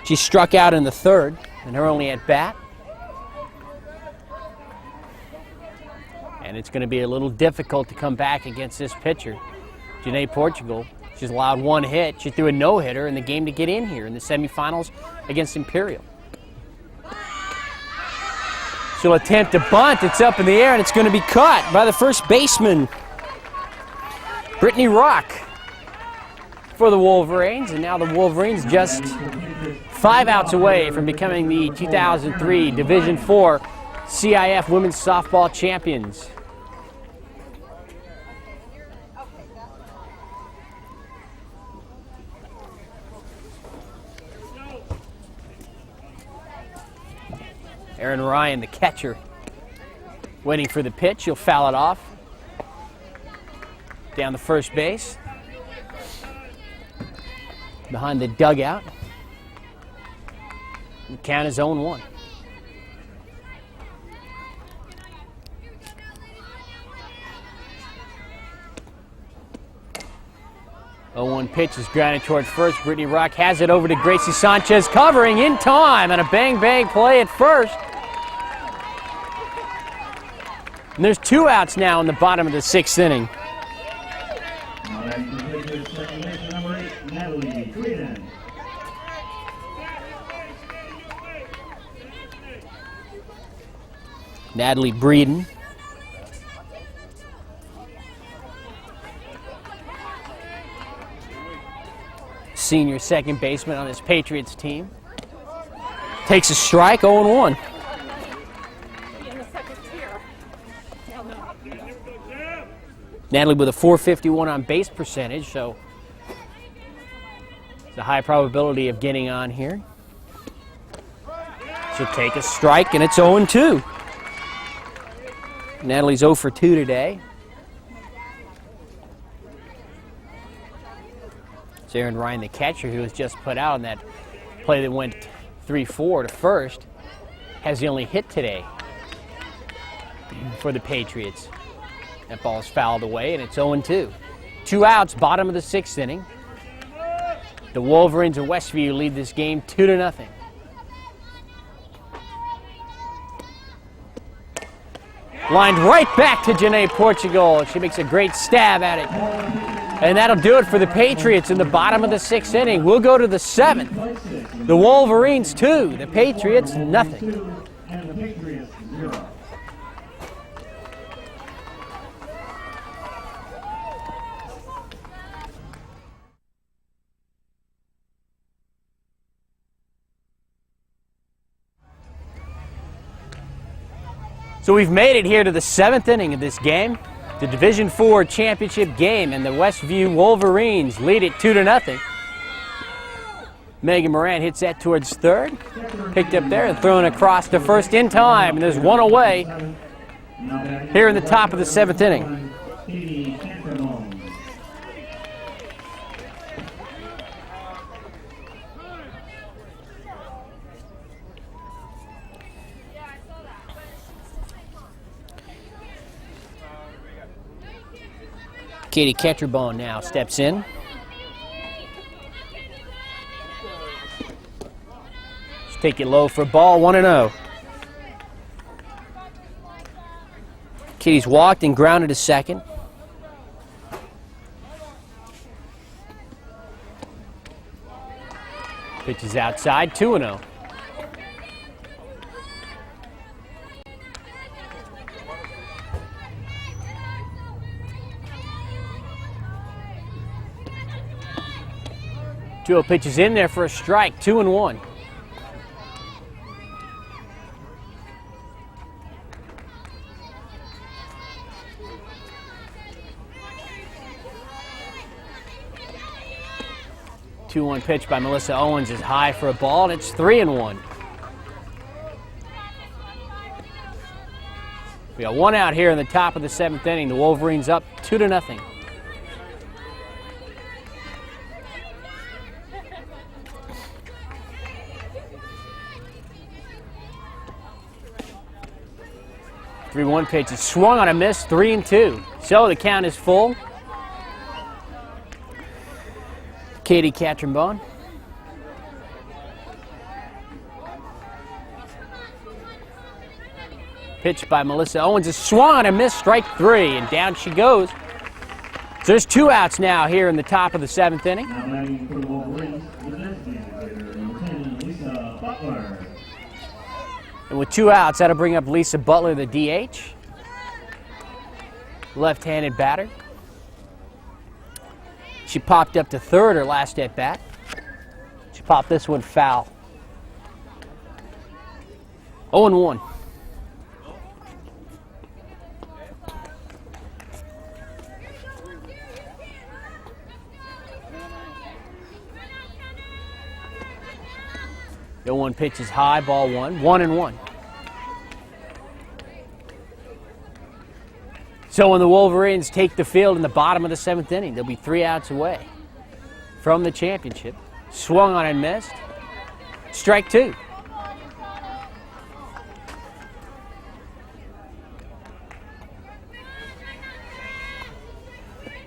She struck out in the 3rd, and her only at bat. And it's going to be a little difficult to come back against this pitcher, Janae Portugal. She's allowed one hit. She threw a no-hitter in the game to get in here in the semifinals against Imperial. She'll attempt to bunt. It's up in the air, and it's going to be caught by the first baseman, Brittany Rock, for the Wolverines. And now the Wolverines just 5 outs away from becoming the 2003 Division IV CIF Women's Softball Champions. Aaron Ryan, the catcher, waiting for the pitch. He'll foul it off down the first base, behind the dugout. The count is 0-1. Oh, 0-1 pitch is grounded towards first. Brittany Rock has it over to Gracie Sanchez, covering in time, and a bang-bang play at first. And there's 2 outs now in the bottom of the 6th inning. Natalie Breeden. Senior second baseman on this Patriots team. Takes a strike, 0-1. Natalie with a .451 on base percentage, so it's a high probability of getting on here. She'll take a strike, and it's 0-2. Natalie's 0 for 2 today. It's Aaron Ryan, the catcher, who was just put out on that play that went 3-4 to first, has the only hit today for the Patriots. That ball is fouled away, and it's 0-2. 2 outs, bottom of the 6th inning. The Wolverines of Westview lead this game 2-0. Lined right back to Janae Portugal. She makes a great stab at it. And that'll do it for the Patriots in the bottom of the 6th inning. We'll go to the 7th. The Wolverines 2, the Patriots nothing. So we've made it here to the 7th inning of this game, the Division IV championship game, and the Westview Wolverines lead it 2-0. Megan Moran hits that towards third, picked up there and thrown across to first in time, and there's one away here in the top of the 7th inning. Katie Ketcherbone now steps in. Just take it low for a ball, 1-0. Katie's walked and grounded to second. Pitch is outside, 2-0. Two pitches in there for a strike, 2-1. Two-one pitch by Melissa Owens is high for a ball, and it's 3-1. We got 1 out here in the top of the 7th inning. The Wolverines up 2-0. The 3-1 pitch is swung on a miss, 3-2. So the count is full. Katie Ketcherbone. pitch by Melissa Owens is swung on and missed, strike 3, and down she goes. So there's 2 outs now here in the top of the 7th inning. Now batting for the Wolverines, the next manager, number 10, Lisa Butler. And with 2 outs, that'll bring up Lisa Butler, the DH. Left-handed batter. She popped up to third her last at bat. She popped this one foul. 0-1. The 0-1 pitch is high, ball 1, 1-1. So when the Wolverines take the field in the bottom of the 7th inning, they'll be 3 outs away from the championship. Swung on and missed. Strike 2.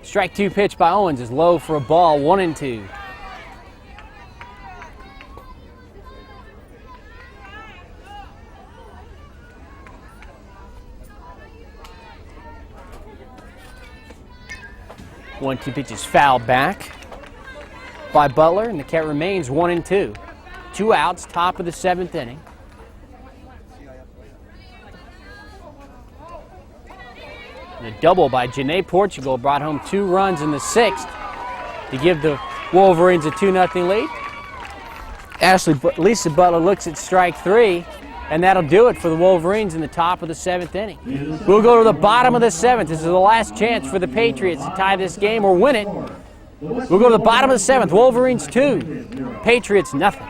Strike 2 pitch by Owens is low for a ball, 1-2. One-two pitch is fouled back by Butler, and the count remains 1-2. 2 outs, top of the 7th inning. And a double by Janae Portugal brought home 2 runs in the 6th to give the Wolverines a 2-0 lead. Lisa Butler looks at strike 3, and that'll do it for the Wolverines in the top of the 7th inning. We'll go to the bottom of the 7th. This is the last chance for the Patriots to tie this game or win it. We'll go to the bottom of the 7th. Wolverines 2, Patriots nothing.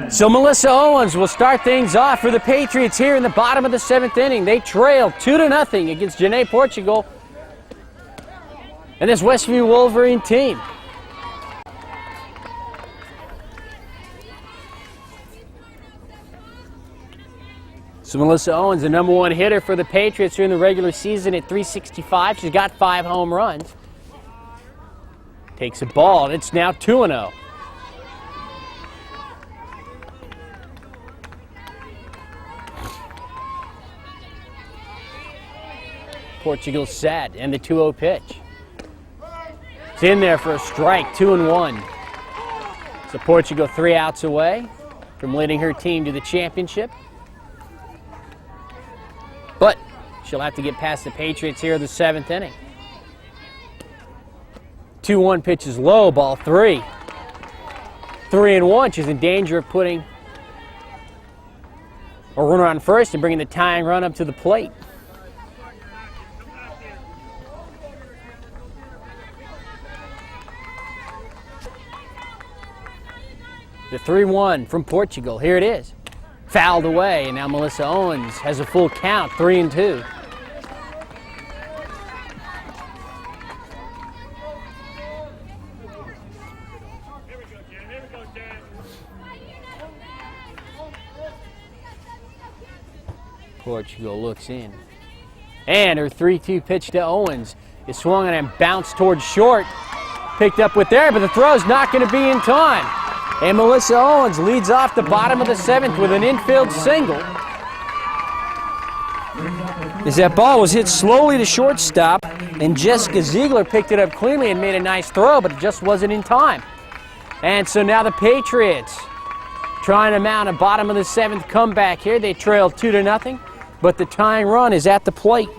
So Melissa Owens will start things off for the Patriots here in the bottom of the 7th inning. They trail 2-0 against Janae Portugal and this Westview Wolverine team. So Melissa Owens, the #1 hitter for the Patriots during the regular season at .365. She's got 5 home runs. Takes a ball, and it's now 2-0. Portugal set, and the 2-0 pitch. It's in there for a strike, 2-1. So Portugal 3 outs away from leading her team to the championship. But she'll have to get past the Patriots here in the 7th inning. 2-1 pitch is low, ball 3. 3-1, she's in danger of putting a runner on first and bringing the tying run up to the plate. The 3-1 from Portugal. Here it is. Fouled away, and now Melissa Owens has a full count, 3-2. Portugal looks in. And her 3-2 pitch to Owens is swung on and bounced towards short. Picked up with there, but the throw's not going to be in time. And Melissa Owens leads off the bottom of the 7th with an infield single. As that ball was hit slowly to shortstop, and Jessica Ziegler picked it up cleanly and made a nice throw, but it just wasn't in time. And so now the Patriots trying to mount a bottom of the 7th comeback here. They trail 2-0, but the tying run is at the plate.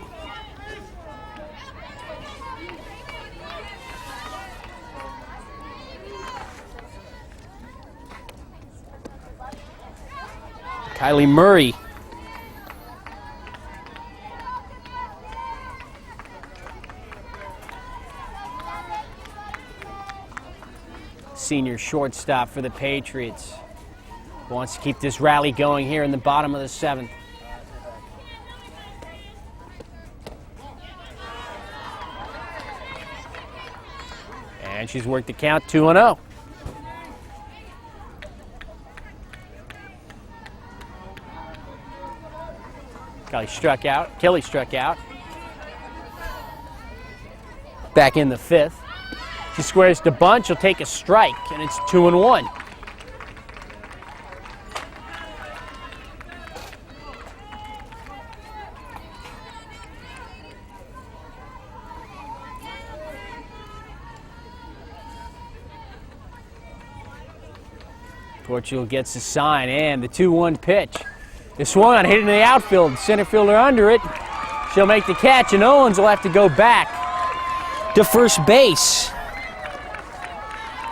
Kylie Murray. Senior shortstop for the Patriots. Wants to keep this rally going here in the bottom of the 7th. And she's worked the count 2-0. Kelly struck out. Back in the 5th. She squares to bunt. She'll take a strike, and it's 2-1. Portugal gets the sign, and the 2-1 pitch. It's swung on, hit into the outfield. Center fielder under it. She'll make the catch, and Owens will have to go back to first base.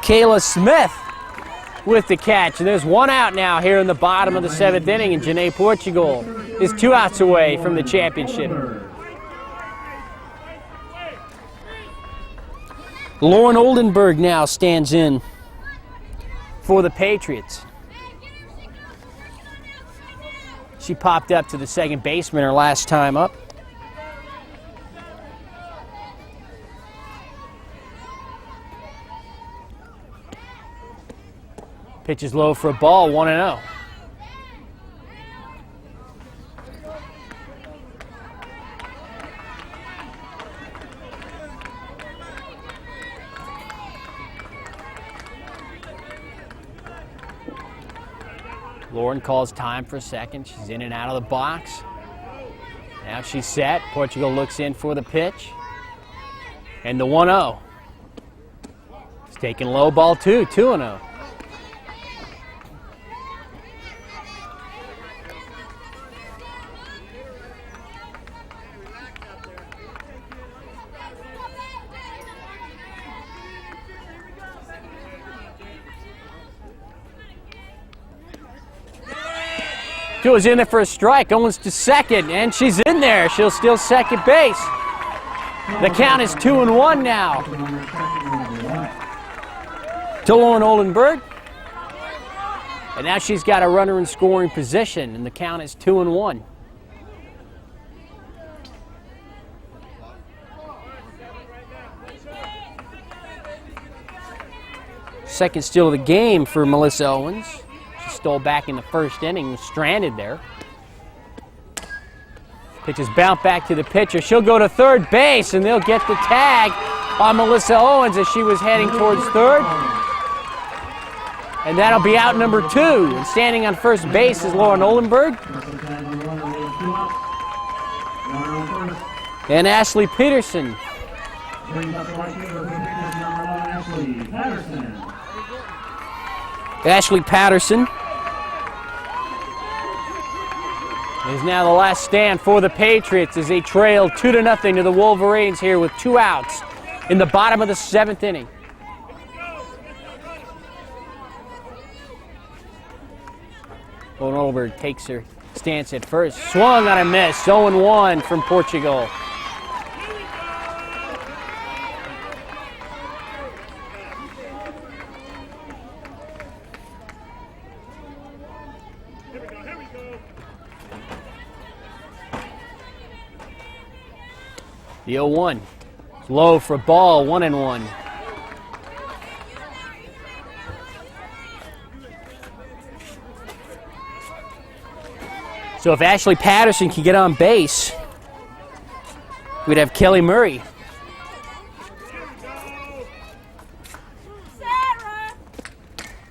Kayla Smith with the catch. And there's one out now here in the bottom of the 7th inning, and Janae Portugal is 2 outs away from the championship. Lauren Oldenburg now stands in for the Patriots. She popped up to the second baseman her last time up. Pitch is low for a ball, 1-0. Lauren calls time for a second. She's in and out of the box. Now she's set. Portugal looks in for the pitch. And the 1-0. It's taking low, ball 2, 2-0. She was in there for a strike, Owens to second, and she's in there. She'll steal second base. The count is 2-1 now to Lauren Oldenburg. And now she's got a runner in scoring position, and the count is 2-1. Second steal of the game for Melissa Owens. She stole back in the first inning, was stranded there. Pitch is bounced back to the pitcher. She'll go to third base, and they'll get the tag on Melissa Owens as she was heading towards third. And that'll be out number 2. And standing on first base is Lauren Oldenburg. And Ashley Peterson. Ashley Patterson is now the last stand for the Patriots as they trail 2-0 to the Wolverines here with 2 outs in the bottom of the 7th inning. Lauren Oldenburg takes her stance at first. Swung on a miss. 0-1 from Portugal. The 0-1. It's low for a ball, 1-1. So if Ashley Patterson can get on base, we'd have Kelly Murray.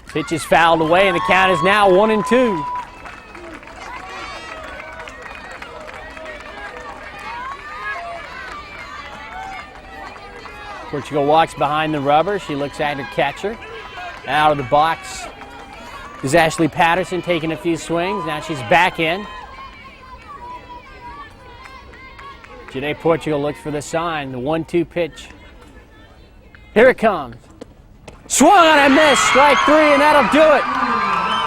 Pitch is fouled away, and the count is now 1-2. Portugal walks behind the rubber. She looks at her catcher. Out of the box is Ashley Patterson taking a few swings. Now she's back in. Janae Portugal looks for the sign. The 1-2 pitch. Here it comes. Swung on a miss. Strike 3, and that'll do it.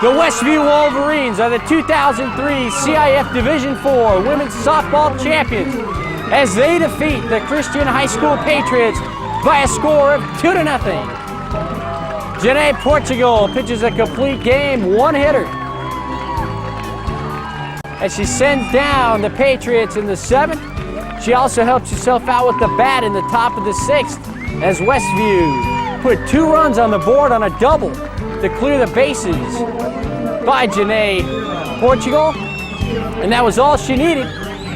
The Westview Wolverines are the 2003 CIF Division IV Women's Softball Champions as they defeat the Christian High School Patriots by a score of 2-0. Janae Portugal pitches a complete game, 1 hitter. As she sends down the Patriots in the 7th, she also helps herself out with the bat in the top of the 6th as Westview put 2 runs on the board on a double to clear the bases by Janae Portugal. And that was all she needed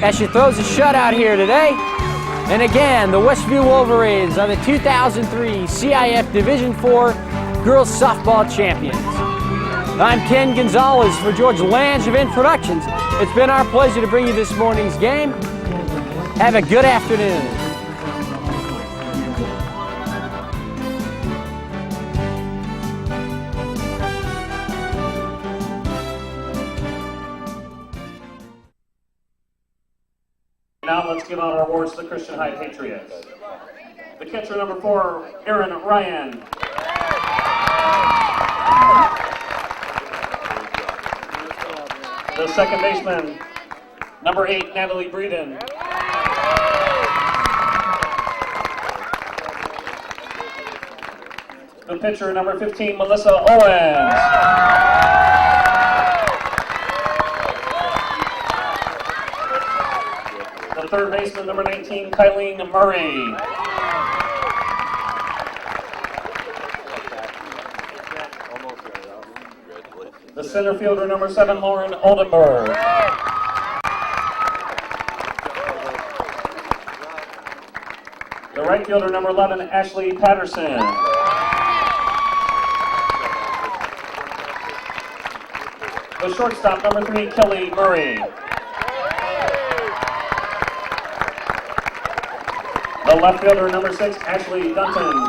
as she throws a shutout here today. And again, the Westview Wolverines are the 2003 CIF Division IV Girls Softball Champions. I'm Ken Gonzalez for George Langevin Productions. It's been our pleasure to bring you this morning's game. Have a good afternoon. Now let's give out our awards to the Christian High Patriots. The catcher number 4, Aaron Ryan. The second baseman, number 8, Natalie Breeden. The pitcher, number 15, Melissa Owens. The third baseman, number 19, Kylene Murray. The center fielder, number 7, Lauren Oldenburg. The right fielder, number 11, Ashley Patterson. The shortstop, number 3, Kelly Murray. The left fielder, number 6, Ashley Dunton.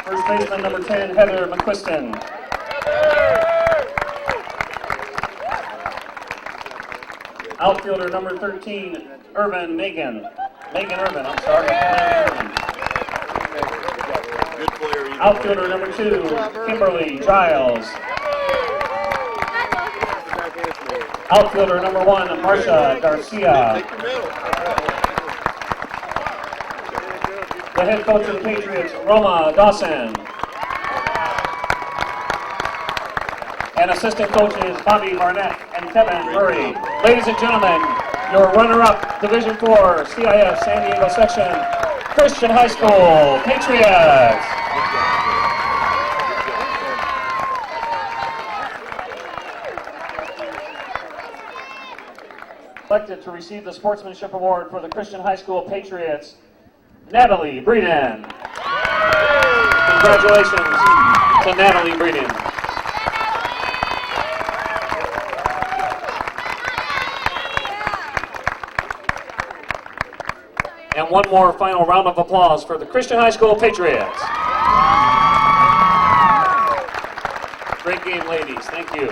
First baseman, number 10, Heather McQuiston. Outfielder, number 13, Megan Irvin, I'm sorry. Outfielder, number 2, Kimberly Giles. Outfielder, number 1, Marcia Garcia. The head coach of the Patriots, Roma Dawson. And assistant coaches, Bobby Barnett and Kevin Murray. Ladies and gentlemen, your runner-up Division IV CIF San Diego section, Christian High School Patriots. Elected to receive the Sportsmanship Award for the Christian High School Patriots, Natalie Breeden. Congratulations to Natalie Breeden. And one more final round of applause for the Christian High School Patriots. Great game, ladies. Thank you.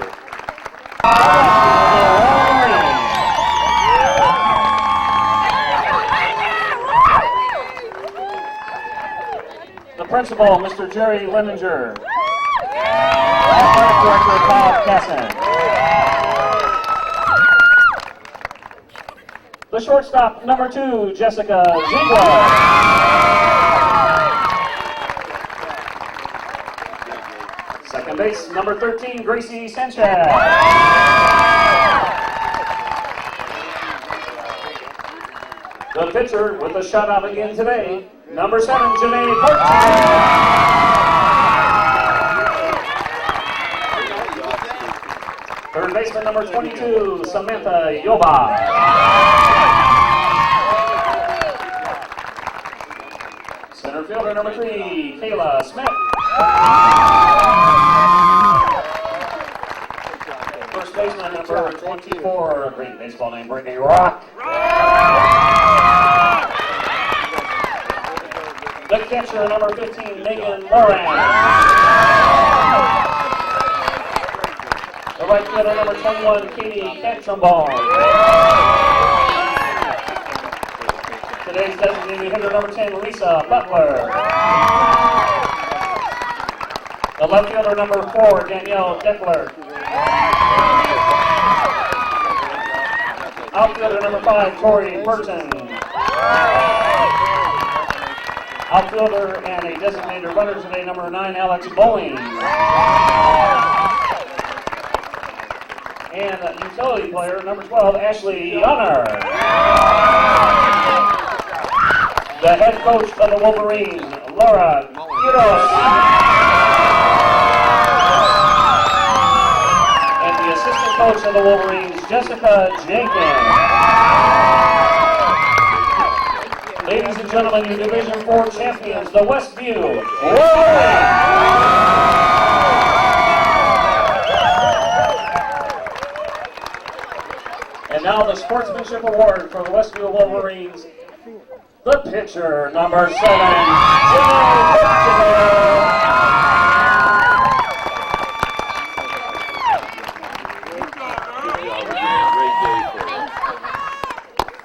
The principal, Mr. Jerry Leninger. Athletic Director, Bob Casson. The shortstop, number 2, Jessica Ziegler. Second base, number 13, Gracie Sanchez. The pitcher with a shutout again today, number 7, Janae Porter. Third baseman, number 22, Samantha Yoba. Center fielder, number 3, Kayla Smith. First baseman, number 24, a great baseball name, Brittany Rock. The catcher, number 15, Megan Moran. The right fielder, number 21, Katie Cantrombone. Today's designated hitter, number 10, Lisa Butler. The left fielder, number 4, Danielle Deckler. Outfielder, number 5, Tori Burton. Outfielder and a designated runner today, number 9, Alex Bowling. And a utility player, number 12, Ashley Yonner. The head coach of the Wolverines, Laura Quiros. And the assistant coach of the Wolverines, Jessica Jenkins. Ladies and gentlemen, your Division 4 champions, the Westview Wolverines. And now the Sportsmanship Award for the Westview Wolverines, the pitcher, number 7, Jimmy Portugal.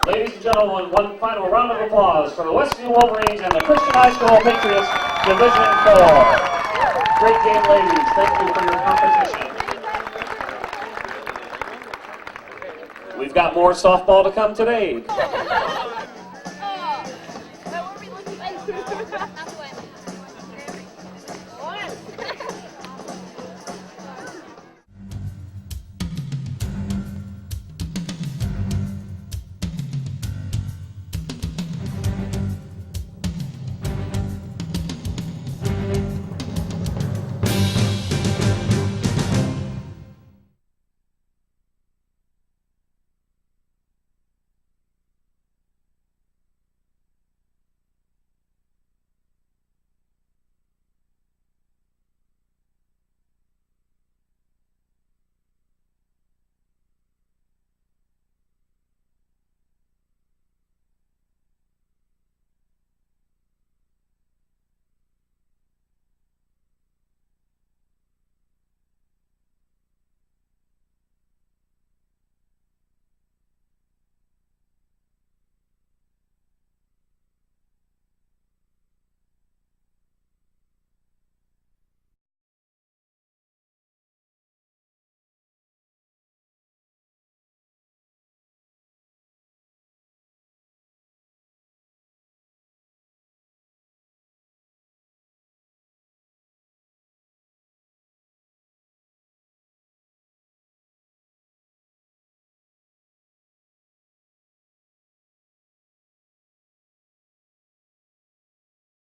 Ladies and gentlemen, one final round of applause for the Westview Wolverines and the Christian High School Patriots, Division 4. Great game, ladies. Thank you for your competition. We've got more softball to come today.